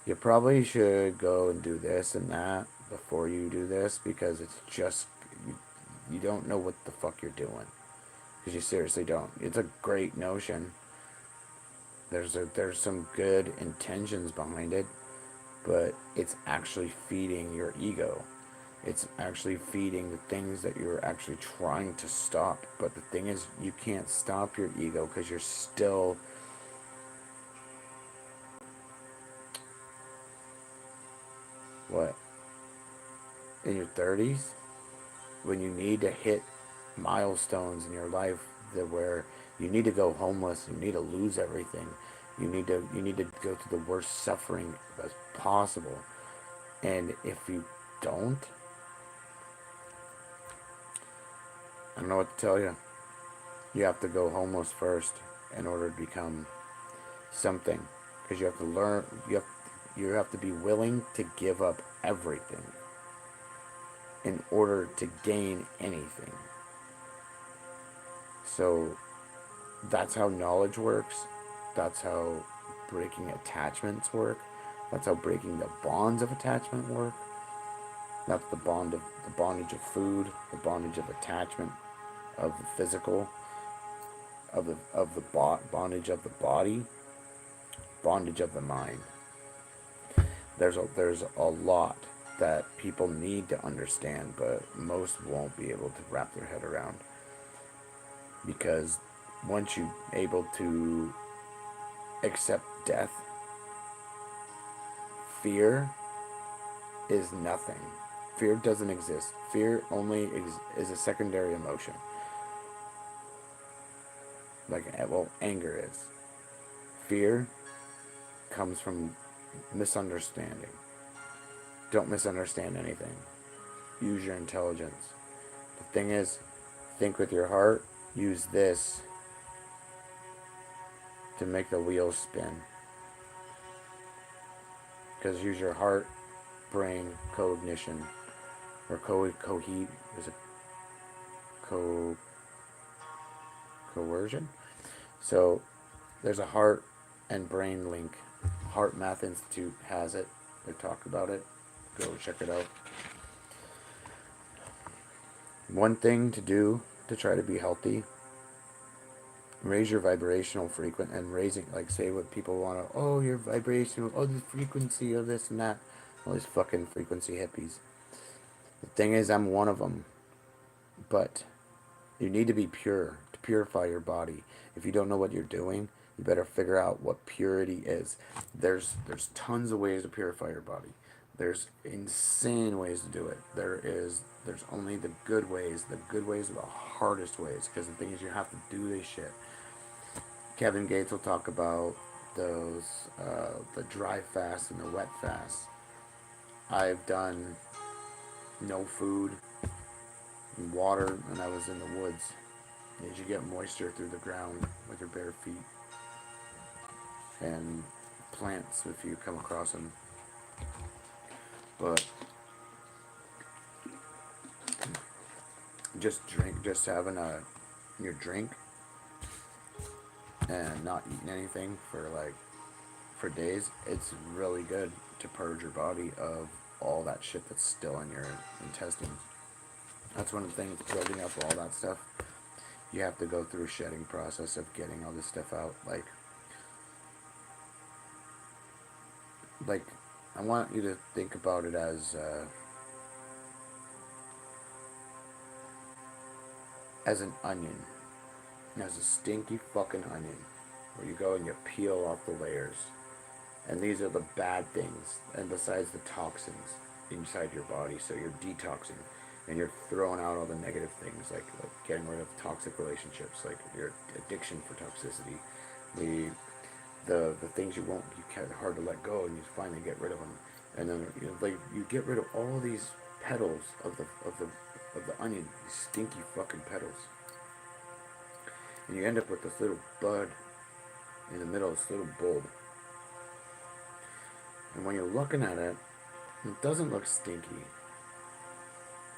you probably should go and do this and that before you do this, because it's just, you don't know what the fuck you're doing. Because you seriously don't. It's a great notion. There's some good intentions behind it, but it's actually feeding your ego. It's actually feeding the things that you're actually trying to stop. But the thing is, you can't stop your ego because you're still in your 30s, when you need to hit milestones in your life where you need to go homeless, you need to lose everything, you need to go through the worst suffering as possible. And if you don't, I don't know what to tell you. You have to go homeless first in order to become something, because you have to learn. You have to be willing to give up everything in order to gain anything. So that's how knowledge works. That's how breaking attachments work. That's how breaking the bonds of attachment work. That's the bondage of food, the bondage of attachment, of the physical, of the bondage of the body, bondage of the mind. There's a lot that people need to understand, but most won't be able to wrap their head around. Because once you're able to accept death, fear is nothing. Fear doesn't exist. Fear only is a secondary emotion. Like, well, anger is. Fear comes from misunderstanding. Don't misunderstand anything. Use your intelligence. The thing is, think with your heart. Use this to make the wheels spin. Because use your heart, brain, cognition, or coercion. So there's a heart and brain link. Heart Math Institute has it. They talk about it. Go check it out. One thing to do to try to be healthy: raise your vibrational frequency. And raising, like, say what people want to, oh, your vibrational, oh, the frequency of this and that, all these fucking frequency hippies. The thing is, I'm one of them. But you need to be pure to purify your body. If you don't know what you're doing, you better figure out what purity is. There's tons of ways to purify your body. There's insane ways to do it. There's only the good ways. The good ways are the hardest ways, because the thing is, you have to do this shit. Kevin Gates will talk about those, the dry fast and the wet fast. I've done no food and water when I was in the woods. As you get moisture through the ground with your bare feet, and plants if you come across them. But just having your drink and not eating anything for days, it's really good to purge your body of all that shit that's still in your intestines. That's one of the things, building up all that stuff. You have to go through a shedding process of getting all this stuff out. Like I want you to think about it as an onion. As a stinky fucking onion, where you go and you peel off the layers. And these are the bad things, and besides the toxins inside your body. So you're detoxing, and you're throwing out all the negative things, like getting rid of toxic relationships, like your addiction for toxicity, the things you can't hard to let go, and you finally get rid of them. And then you get rid of all these petals of the onion, these stinky fucking petals, and you end up with this little bud in the middle, this little bulb. And when you're looking at it, it doesn't look stinky,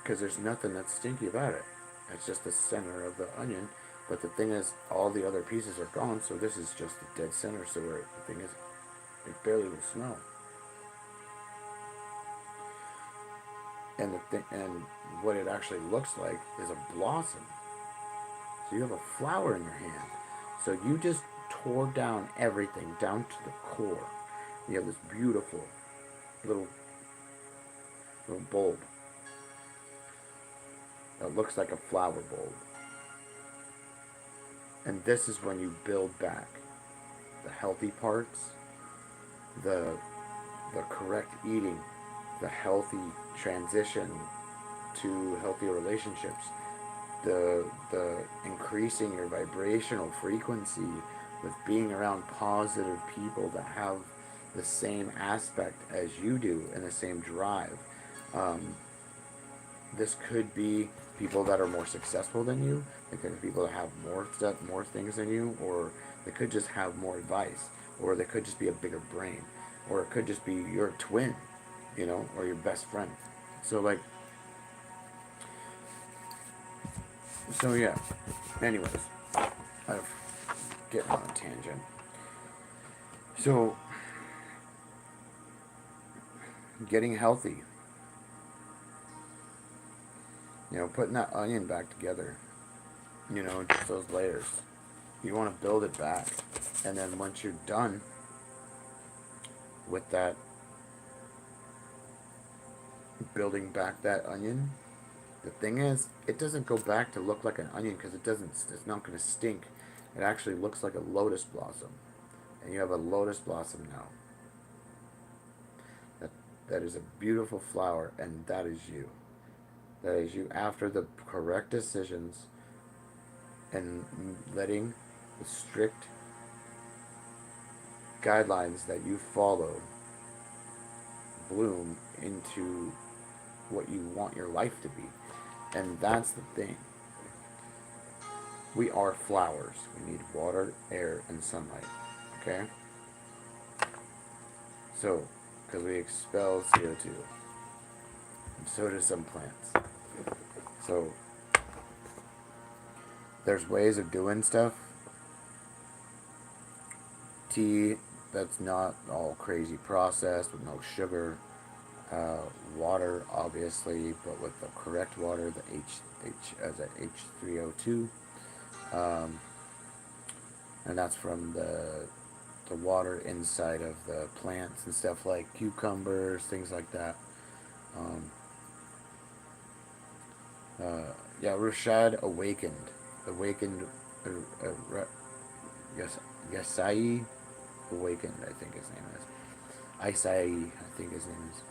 because there's nothing that's stinky about it. It's just the center of the onion. But the thing is, all the other pieces are gone, so this is just the dead center. So the thing is, it barely will smell. And and what it actually looks like is a blossom. So you have a flower in your hand. So you just tore down everything down to the core. You have this beautiful little bulb that looks like a flower bulb. And this is when you build back the healthy parts, the correct eating, the healthy transition to healthy relationships, the increasing your vibrational frequency with being around positive people that have the same aspect as you do and the same drive. This could be people that are more successful than you. It could be people that have more things than you, or they could just have more advice, or they could just be a bigger brain, or it could just be your twin, or your best friend. So yeah. Anyways, I'm getting on a tangent. So, getting healthy. Putting that onion back together. Just those layers. You want to build it back. And then once you're done with that, building back that onion, the thing is, it doesn't go back to look like an onion, because it's not going to stink. It actually looks like a lotus blossom. And you have a lotus blossom now. That is a beautiful flower, and that is you. That is you after the correct decisions and letting the strict guidelines that you follow bloom into what you want your life to be. And that's the thing. We are flowers. We need water, air, and sunlight. Okay? So, because we expel CO2. And so do some plants. So, There's ways of doing stuff. Tea that's not all crazy processed with no sugar. Water, obviously, but with the correct water, the H3O2, and that's from the water inside of the plants and stuff like cucumbers, things like that. Um, yeah, Rashad awakened, yes, Yesai awakened, I think his name is. Isai, I think his name is.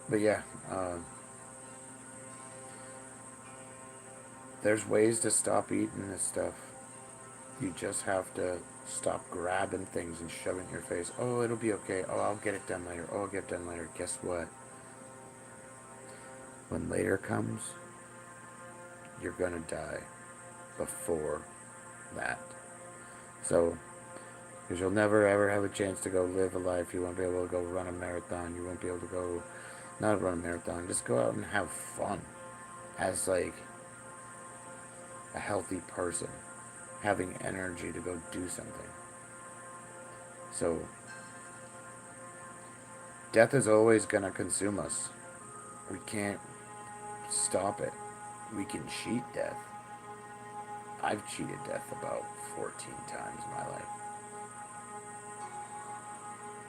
But yeah, there's ways to stop eating this stuff. You just have to stop grabbing things and shoving it in your face. Oh, it'll be okay. Oh, I'll get it done later. Oh, I'll get it done later. Guess what? When later comes, you're gonna die before that. So, because you'll never ever have a chance to go live a life. You won't be able to go run a marathon. You won't be able to go, not run a marathon, just go out and have fun as like a healthy person, having energy to go do something. So, death is always going to consume us. We can't stop it. We can cheat death. I've cheated death about 14 times in my life.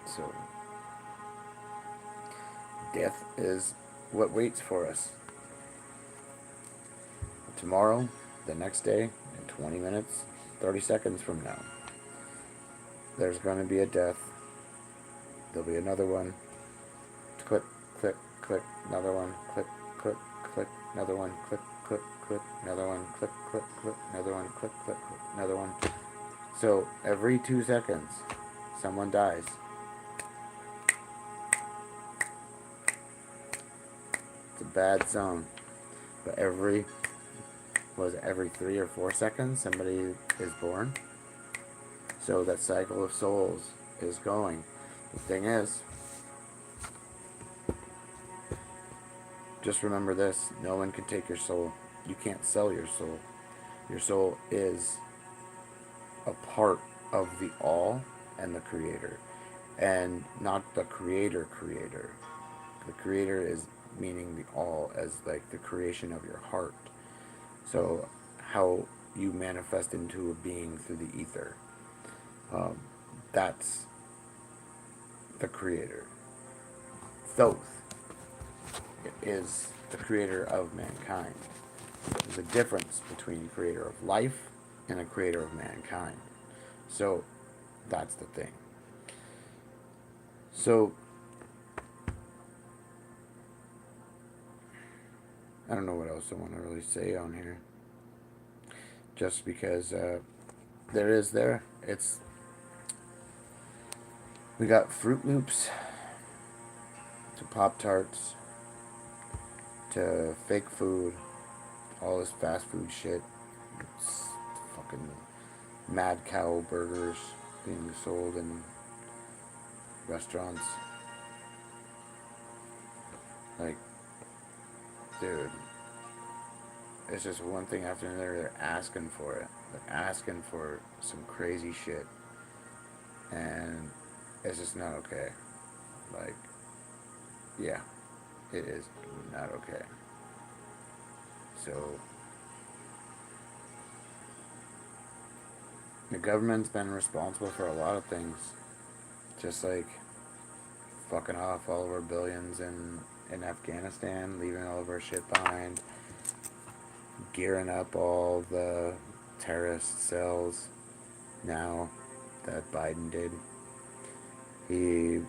So, death is what waits for us. Tomorrow, the next day, in 20 minutes, 30 seconds from now, there's going to be a death. There'll be another one. Click, click, click, another one. Click, click, click, another one. Click, click, click, another one. Click, click, click, another one. Click, click, click, another one. So every 2 seconds, someone dies. It's a bad song, but every 3 or 4 seconds somebody is born. So that cycle of souls is going. The thing is, just remember this: no one can take your soul. You can't sell your soul. Your soul is a part of the all and the creator, and not the creator. The creator is meaning the all as like the creation of your heart. So how you manifest into a being through the ether. That's the creator. Thoth is the creator of mankind. There's a difference between a creator of life and a creator of mankind. So that's the thing. So I don't know what else I want to really say on here. Just because we got Fruit Loops to Pop-Tarts to fake food, all this fast food shit. It's fucking mad cow burgers being sold in restaurants. Like, dude, it's just one thing after another. They're asking for it. They're asking for some crazy shit. And it's just not okay. Like, yeah, it is not okay. So, the government's been responsible for a lot of things. Just like fucking off all of our billions in Afghanistan, leaving all of our shit behind, gearing up all the terrorist cells now that Biden did. He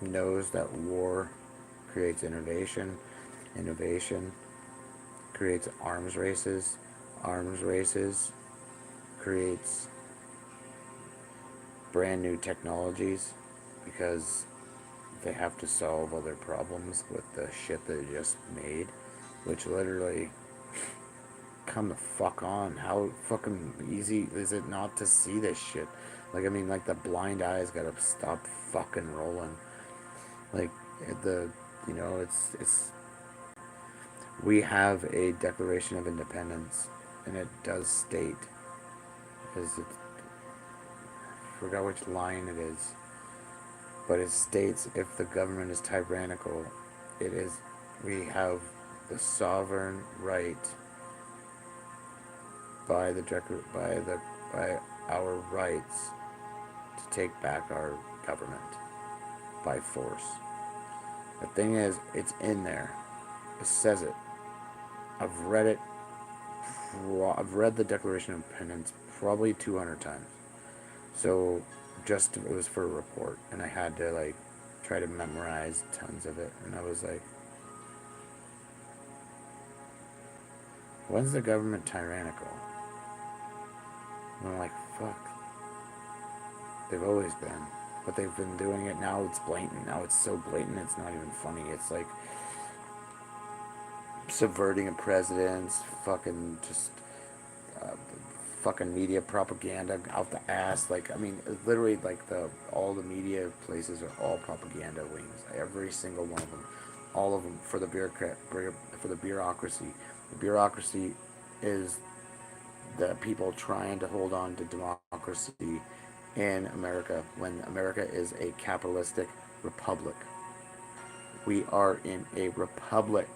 knows that war creates innovation. Innovation creates arms races. Arms races creates brand new technologies because they have to solve other problems with the shit they just made, which literally, come the fuck on. How fucking easy is it not to see this shit? Like, I mean, like, the blind eyes gotta stop fucking rolling. Like, it's We have a Declaration of Independence, and it does state, is it, I forgot which line it is, but it states if the government is tyrannical, it is, we have the sovereign right by the by our rights to take back our government by force. The thing is, it's in there. It says it. I've read it. I've read the Declaration of Independence probably 200 times. So just it was for a report, and I had to like try to memorize tons of it, and I was like, when's the government tyrannical? And I'm like, fuck. They've always been. But they've been doing it now. It's blatant. Now it's so blatant it's not even funny. It's like subverting a president's fucking just uh, fucking media propaganda out the ass. Like, I mean, literally, like all the media places are all propaganda wings. Every single one of them, all of them for the bureaucracy. The bureaucracy is the people trying to hold on to democracy in America when America is a capitalistic republic. We are in a republic.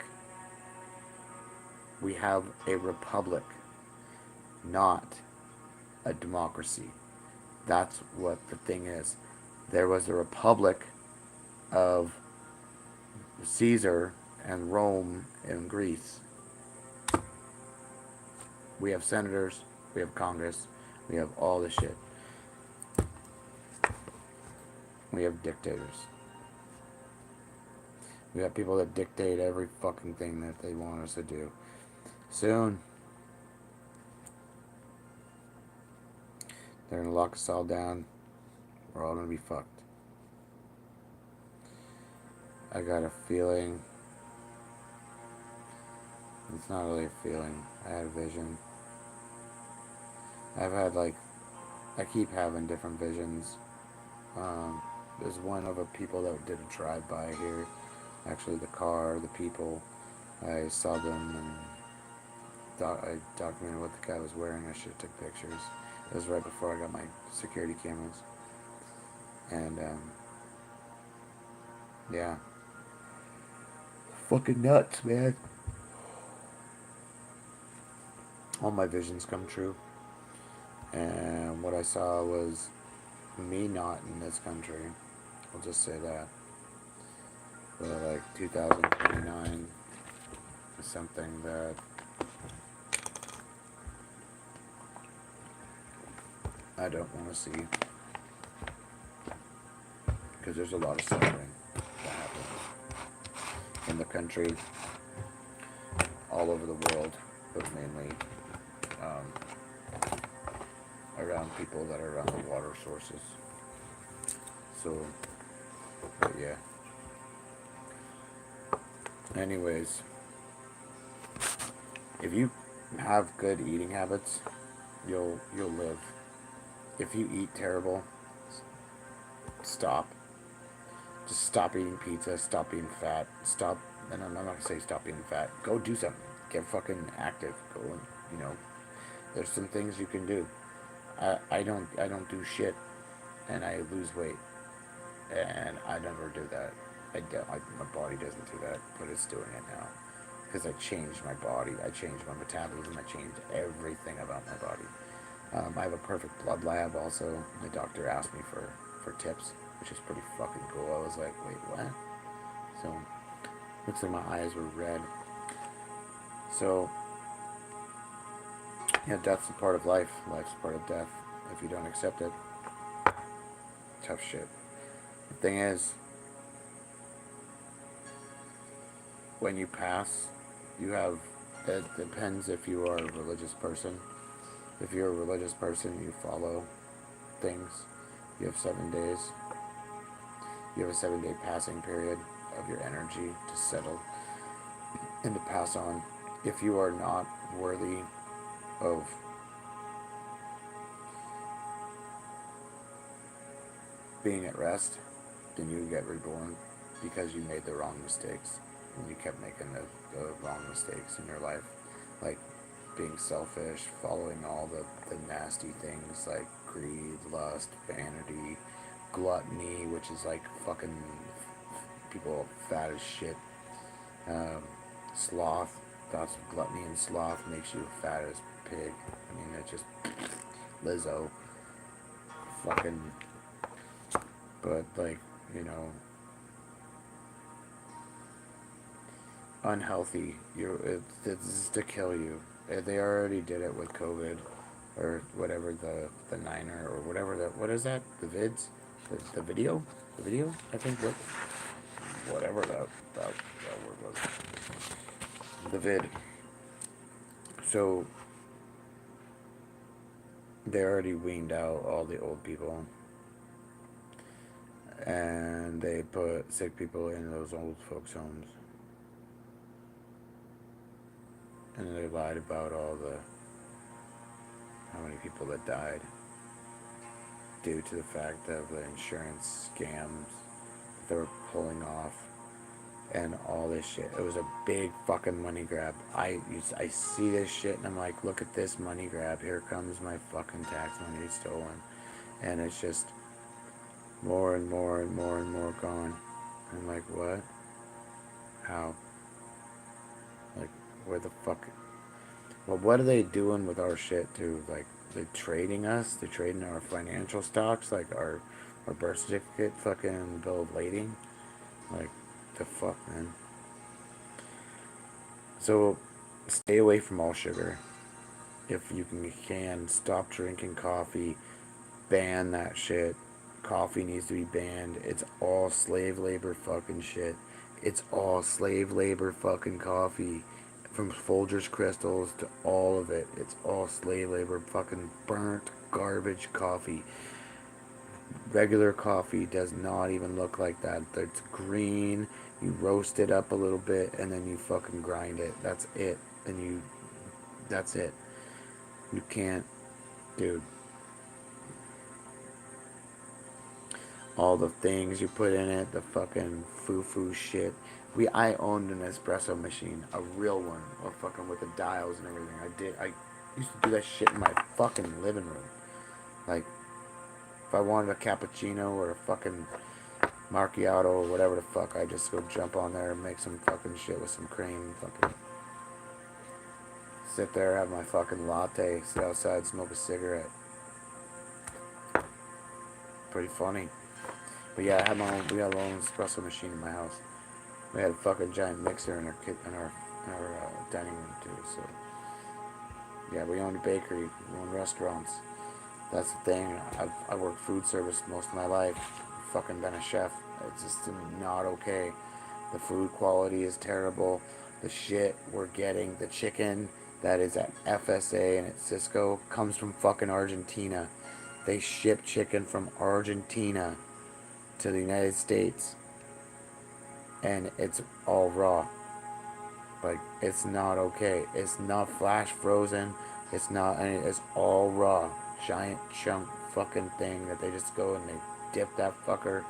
We have a republic, not a democracy. That's what the thing is. There was a republic of Caesar and Rome and Greece. We have senators, we have Congress, we have all this shit. We have dictators. We have people that dictate every fucking thing that they want us to do. Soon, they're gonna lock us all down. We're all gonna be fucked. I got a feeling. It's not really a feeling. I had a vision. I've had like, I keep having different visions. There's one of the people that did a drive-by here. Actually, the car, the people. I saw them and I documented what the guy was wearing. I should have took pictures. It was right before I got my security cameras. And, yeah. Fucking nuts, man. All my visions come true. And what I saw was me not in this country. I'll just say that. But like 2029 is something that I don't want to see. Because there's a lot of suffering that happens in the country, all over the world, but mainly around people that are around the water sources. So, but yeah. Anyways, if you have good eating habits, you'll live. If you eat terrible, stop. Just stop eating pizza, stop being fat, stop, and I'm not gonna say stop being fat. Go do something. Get fucking active. Go and, there's some things you can do. I don't do shit, and I lose weight, and I never do that. My body doesn't do that, but it's doing it now. Because I changed my body, I changed my metabolism, I changed everything about my body. I have a perfect blood lab also. The doctor asked me for tips, which is pretty fucking cool. I was like, wait, what? So, looks like my eyes were red. So, yeah, death's a part of life. Life's a part of death. If you don't accept it, tough shit. The thing is, when you pass, it depends if you are a religious person. If you're a religious person, you follow things. You have 7 days. You have a 7-day passing period of your energy to settle and to pass on. If you are not worthy of being at rest, then you get reborn because you made the wrong mistakes. and you kept making the wrong mistakes in your life, like being selfish, following all the nasty things like greed, lust, vanity, gluttony, which is like fucking people fat as shit. Um, Sloth, thoughts of gluttony and sloth makes you fat as pig. I mean, it's just Lizzo, fucking, but like, you know, unhealthy. It's to kill you. They already did it with COVID, or whatever the niner or whatever what is that? The vids, the video, I think whatever that word was. The vid. So they already weaned out all the old people, and they put sick people in those old folks' homes. And they lied about how many people that died due to the fact of the insurance scams that they were pulling off and all this shit. It was a big fucking money grab. I see this shit and I'm like, look at this money grab. Here comes my fucking tax money stolen. And it's just more and more and more and more gone. I'm like, what? How? Like, where the fuck? Well, what are they doing with our shit too? Like, they're trading us? They're trading our financial stocks? Like, our birth certificate fucking bill of lading? Like, the fuck, man? So, stay away from all sugar. If you can, stop drinking coffee. Ban that shit. Coffee needs to be banned. It's all slave labor fucking shit. It's all slave labor fucking coffee. From Folgers Crystals to all of it. It's all slave labor fucking burnt garbage coffee. Regular coffee does not even look like that. It's green. You roast it up a little bit and then you fucking grind it. That's it. That's it. You can't, dude. All the things you put in it, the fucking foo-foo shit. I owned an espresso machine, a real one, fucking with the dials and everything. I used to do that shit in my fucking living room. Like, if I wanted a cappuccino or a fucking macchiato or whatever the fuck, I just go jump on there and make some fucking shit with some cream. Fucking sit there, have my fucking latte, sit outside, smoke a cigarette. Pretty funny. But yeah, we had our own espresso machine in my house. We had a fucking giant mixer in our dining room too. So yeah, we owned a bakery, we owned restaurants. That's the thing. I worked food service most of my life. Fucking been a chef. It's just not okay. The food quality is terrible. The shit we're getting, the chicken that is at FSA and at Cisco comes from fucking Argentina. They ship chicken from Argentina to the United States. And it's all raw. Like, it's not okay. It's not flash frozen. It's not, it's all raw. Giant chunk fucking thing that they just go and they dip that fucker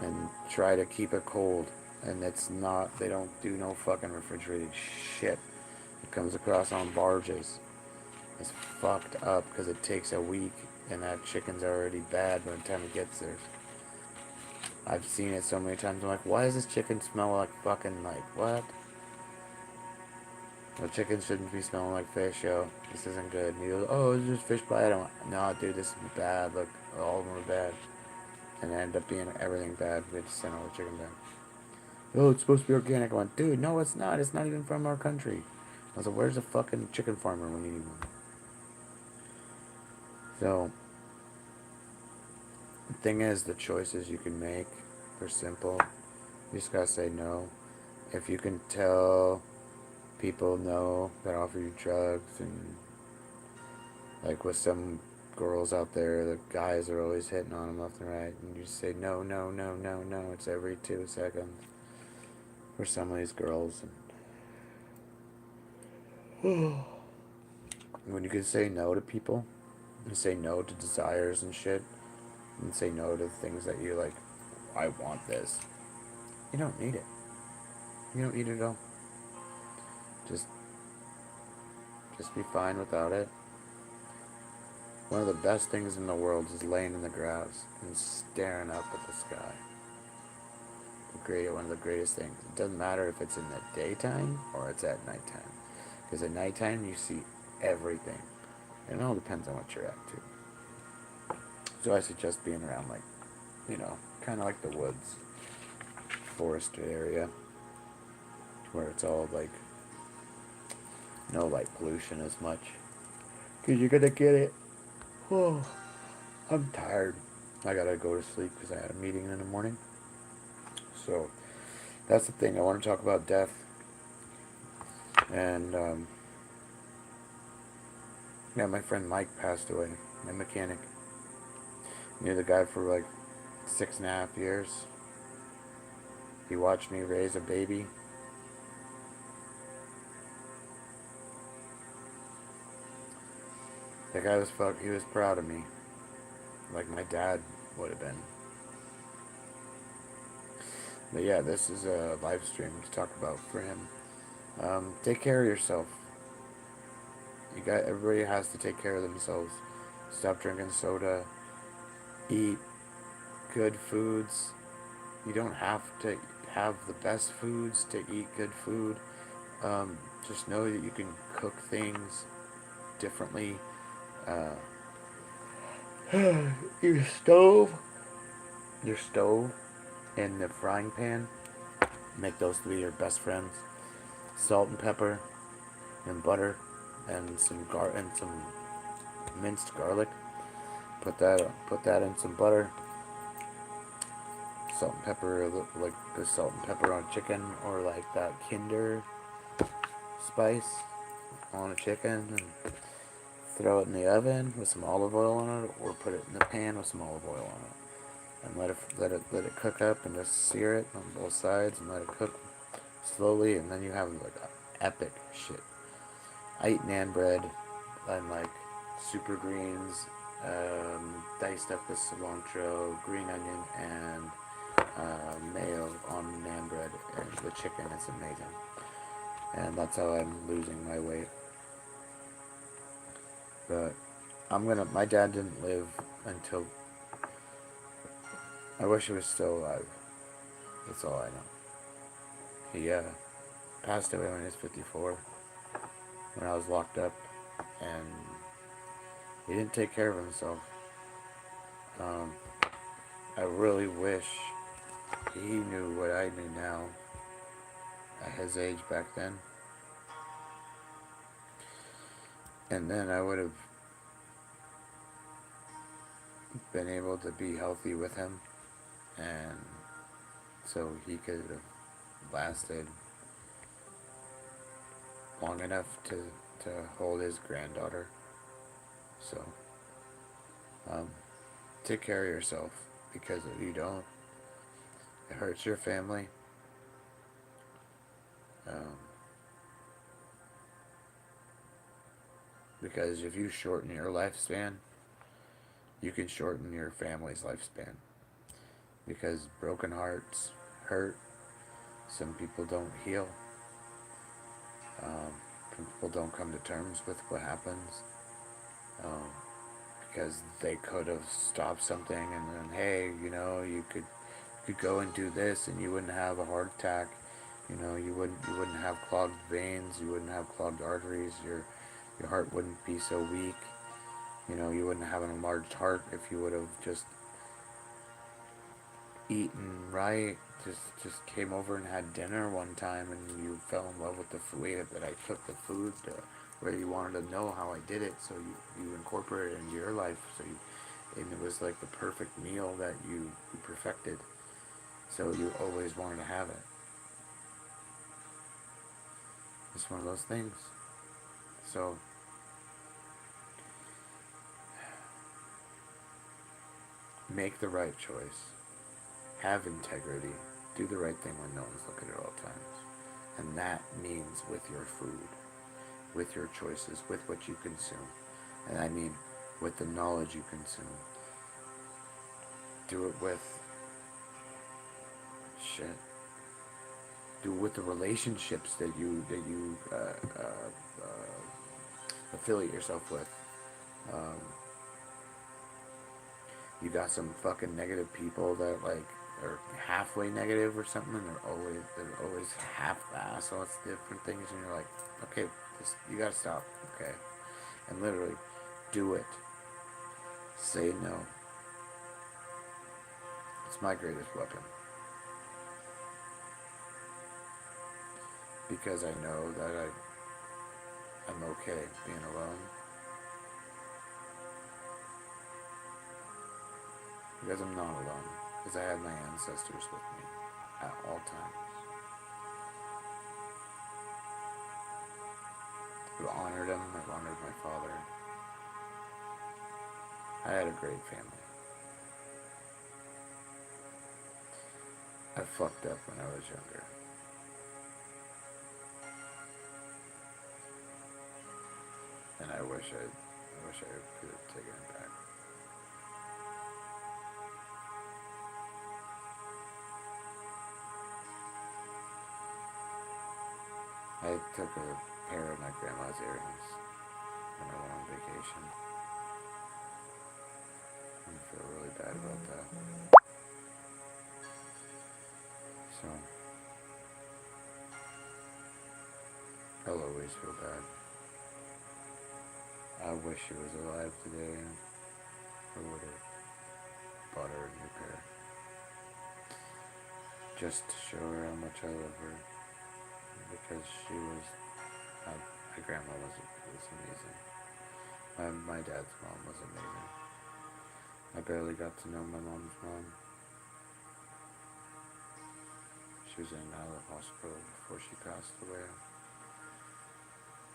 and try to keep it cold. And it's not, they don't do no fucking refrigerated shit. It comes across on barges. It's fucked up because it takes a week and that chicken's already bad by the time it gets there. I've seen it so many times. I'm like, why does this chicken smell like fucking, like, what? Well, chicken shouldn't be smelling like fish, yo. This isn't good. And he goes, oh, it's just fish pie. I don't, no, dude, this is bad. Look, all of them are bad. And it ended up being everything bad. We had to send all the chicken back. Oh, it's supposed to be organic. I went, dude, no, it's not. It's not even from our country. I was like, where's the fucking chicken farmer when you need one? So, the thing is, the choices you can make are simple. You just gotta say no. If you can tell people no that offer you drugs, and like with some girls out there, the guys are always hitting on them left and right, and you just say no, no, no, no, no. It's every 2 seconds for some of these girls. And when you can say no to people, and say no to desires and shit, and say no to things that you're like, I want this, you don't need it. You don't need it all. Just, just be fine without it. One of the best things in the world is laying in the grass and staring up at the sky. One of the greatest things. It doesn't matter if it's in the daytime or it's at nighttime. Because at nighttime you see everything. And it all depends on what you're at too. So I suggest being around kind of like the woods, forested area, where it's all no light pollution as much. Because you're going to get it. Oh, I'm tired. I gotta go to sleep because I had a meeting in the morning. So that's the thing. I want to talk about death. And yeah, my friend Mike passed away. My mechanic. Knew the guy for 6.5 years. He watched me raise a baby. That guy he was proud of me. Like my dad would have been. But yeah, this is a live stream to talk about for him. Take care of yourself. Everybody has to take care of themselves. Stop drinking soda. Eat good foods. You don't have to have the best foods to eat good food. Just know that you can cook things differently. Your stove and the frying pan, make those to be your best friends. Salt and pepper and butter and some minced garlic. Put that in some butter. Salt and pepper, like the salt and pepper on chicken, or like that Kinder spice on a chicken, and throw it in the oven with some olive oil on it, or put it in the pan with some olive oil on it, and let it cook up, and just sear it on both sides and let it cook slowly, and then you have epic shit. I eat naan bread and super greens, diced up with cilantro, green onion, and mayo on naan bread and the chicken. It's amazing, and that's how I'm losing my weight. But my dad didn't live until, I wish he was still alive. That's all I know. He passed away when he was 54, when I was locked up, and he didn't take care of himself. I really wish he knew what I knew now at his age back then. And then I would have been able to be healthy with him, and so he could have lasted long enough to hold his granddaughter. So take care of yourself, because if you don't, it hurts your family. Because if you shorten your lifespan, you can shorten your family's lifespan. Because broken hearts hurt. Some people don't heal. People don't come to terms with what happens. Because they could have stopped something, and then, hey, you could go and do this, and you wouldn't have a heart attack. You wouldn't have clogged veins. You wouldn't have clogged arteries. Your heart wouldn't be so weak. You wouldn't have an enlarged heart if you would have just eaten right. Just came over and had dinner one time, and you fell in love with the way that I cooked the food, where you wanted to know how I did it, so you incorporated it into your life. And it was like the perfect meal that you perfected. So you always wanted to have it. It's one of those things. So make the right choice. Have integrity. Do the right thing when no one's looking at all times. And that means with your food, with your choices, with what you consume. And I mean with the knowledge you consume. Do it with shit. Do with the relationships that you affiliate yourself with. Um, you got some fucking negative people that like are halfway negative or something, and they're always half-assed. So it's different things, and you're like, okay, you gotta stop, okay, and literally do it. Say no. It's my greatest weapon. Because I know that I'm okay being alone. Because I'm not alone. Because I have my ancestors with me at all times. I've honored them. I've honored my father. I had a great family. I fucked up when I was younger. And I wish I could have taken it back. I took a pair of my grandma's earrings when I went on vacation. I feel really bad about that. So, I'll always feel bad. I wish she was alive today. I would have bought her a new pair. Just to show her how much I love her. Because she was, my grandma was amazing. My dad's mom was amazing. I barely got to know my mom's mom. She was in and out of the hospital before she passed away.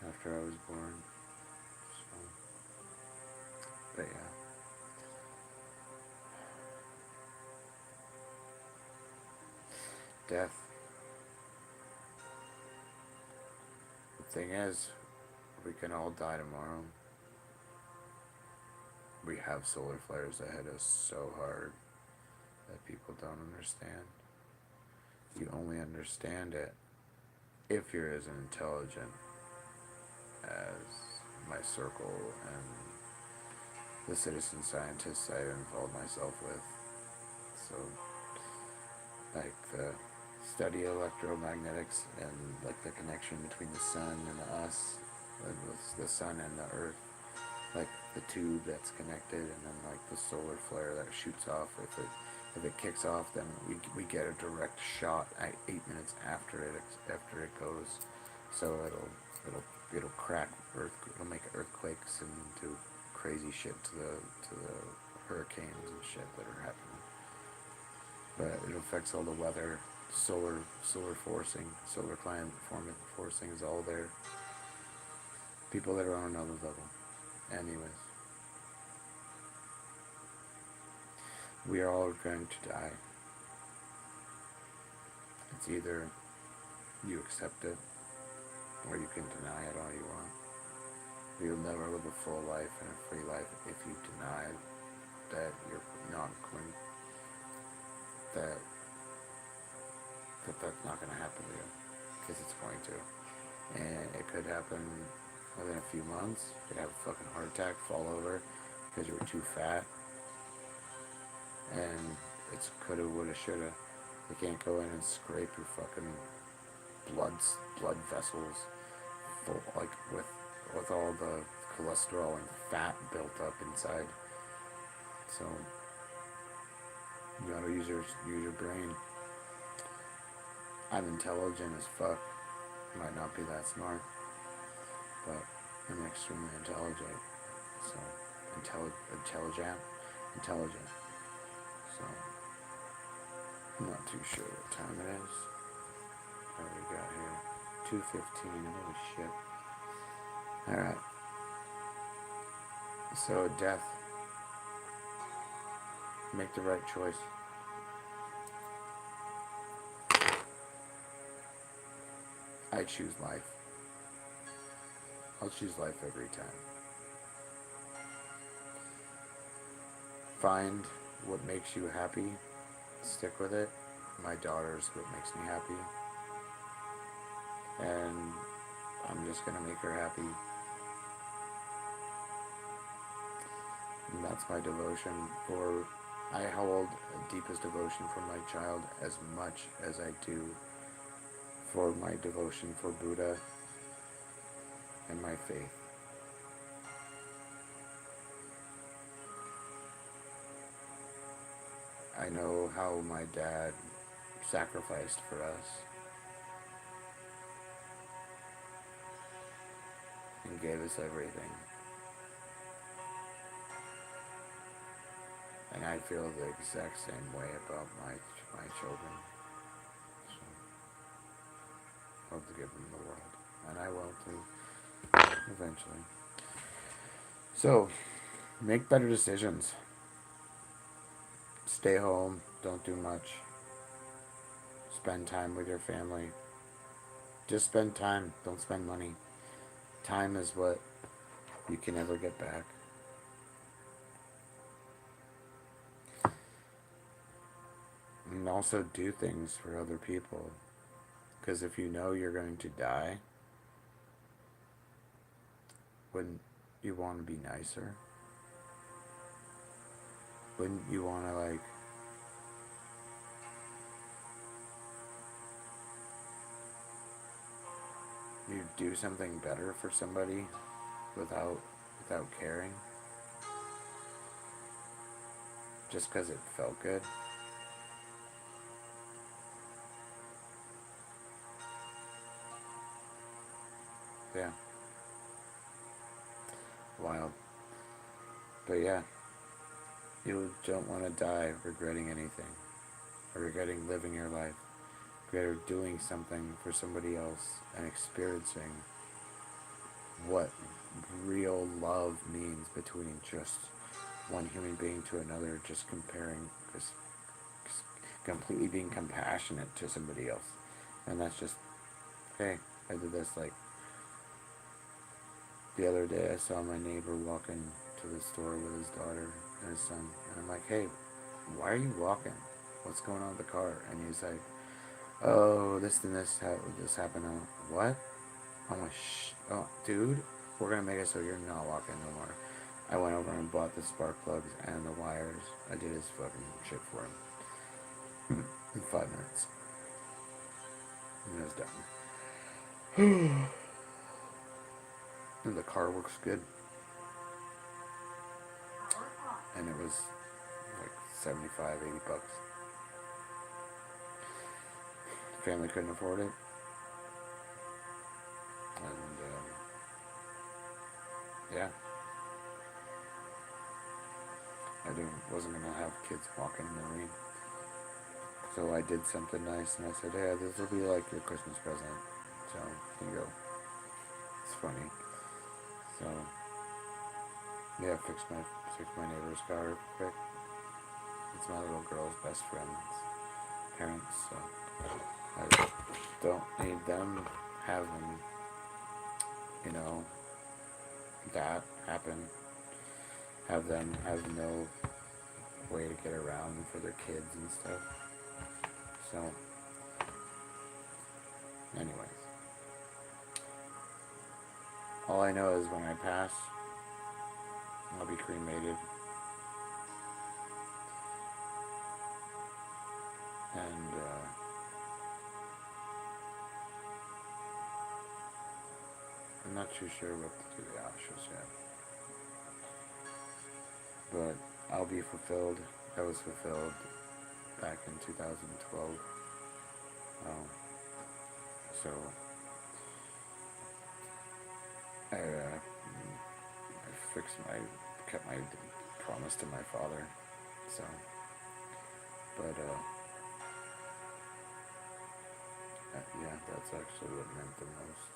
After I was born. So, but yeah. Death. The thing is, we can all die tomorrow. We have solar flares that hit us so hard that people don't understand. You only understand it if you're as intelligent as my circle and the citizen scientists I involved myself with. So, like the study electromagnetics and like the connection between the sun and us, the sun and the earth, like the tube that's connected, and then like the solar flare that shoots off. If it kicks off, then we get a direct shot at 8 minutes after it goes. So it'll crack it'll make earthquakes and do crazy shit to the hurricanes and shit that are happening. But it affects all the weather, solar forcing, solar climate forcing is all there. People that are on another level. Anyways. We are all going to die. It's either you accept it, or you can deny it all you want. You'll never live a full life and a free life if you deny that you're not going, that's not going to happen to you, because it's going to. And it could happen within a few months. You could have a fucking heart attack, fall over because you were too fat. And it's coulda, woulda, shoulda. They can't go in and scrape your fucking blood vessels full, like with all the cholesterol and fat built up inside. So you gotta use your brain. I'm intelligent as fuck. Might not be that smart, but I'm extremely intelligent. So intelligent. So, I'm not too sure what time it is. What we got here? 2:15. Holy shit. Alright. So, death. Make the right choice. I choose life. I'll choose life every time. Find what makes you happy, stick with it. My daughter's what makes me happy. and I'm just gonna make her happy. And that's my devotion for, I hold a deepest devotion for my child as much as I do for my devotion for Buddha and my faith. I know how my dad sacrificed for us and gave us everything. And I feel the exact same way about my children. So, I hope to give them the world. And I will too, eventually. So, make better decisions. Stay home, don't do much. Spend time with your family. Just spend time, don't spend money. Time is what you can never get back. And also do things for other people. Because if you know you're going to die, wouldn't you want to be nicer? Wouldn't you want to, like, you do something better for somebody without caring? Just because it felt good? Yeah. Wild. But yeah, you don't want to die regretting anything, or regretting living your life, regretting doing something for somebody else and experiencing what real love means between just one human being to another, just comparing, just completely being compassionate to somebody else. And that's just, hey, I did this, like, the other day I saw my neighbor walking to the store with his daughter and his son, and I'm like, hey, why are you walking? What's going on with the car? And he's like, oh, this and this, this happened. I'm like, what? I'm like, shh, oh, dude, we're gonna make it so you're not walking no more. I went over and bought the spark plugs and the wires. I did his fucking shit for him in 5 minutes. And it was done. And the car works good. And it was like 75, 80 bucks. Family couldn't afford it. And, yeah. Wasn't going to have kids walking in the rain. So I did something nice, and I said, hey, this will be like your Christmas present. So, here you go. It's funny. So, yeah, fixed my neighbor's car quick. It's my little girl's best friend's parents, so I don't need them having, that happen. Have them have no way to get around for their kids and stuff. So, anyways. All I know is when I pass, I'll be cremated. And, I'm not too sure what to do the ashes yet. But I'll be fulfilled. I was fulfilled back in 2012. So I kept my promise to my father. So, but yeah, that's actually what meant the most.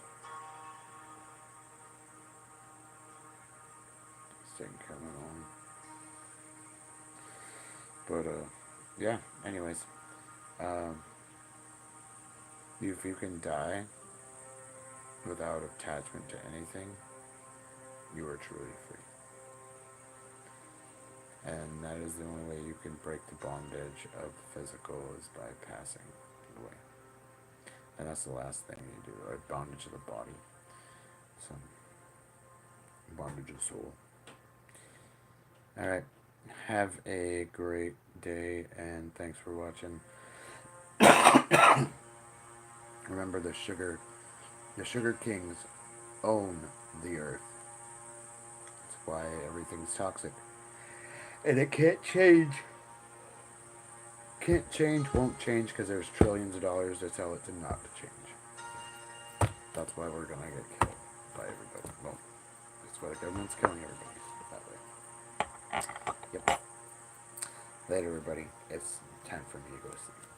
Staying coming on. But yeah. Anyways, if you can die without attachment to anything, you are truly free. And that is the only way you can break the bondage of physical, is by passing away. And that's the last thing you do, like bondage of the body. So, bondage of soul. Alright, have a great day, and thanks for watching. Remember, the sugar kings own the earth. That's why everything's toxic. And it can't change. Can't change, won't change, because there's trillions of dollars that tell it to not to change. That's why we're gonna get killed by everybody. Well, that's why the government's killing everybody that way. Yep. Later, everybody. It's time for me to go sleep.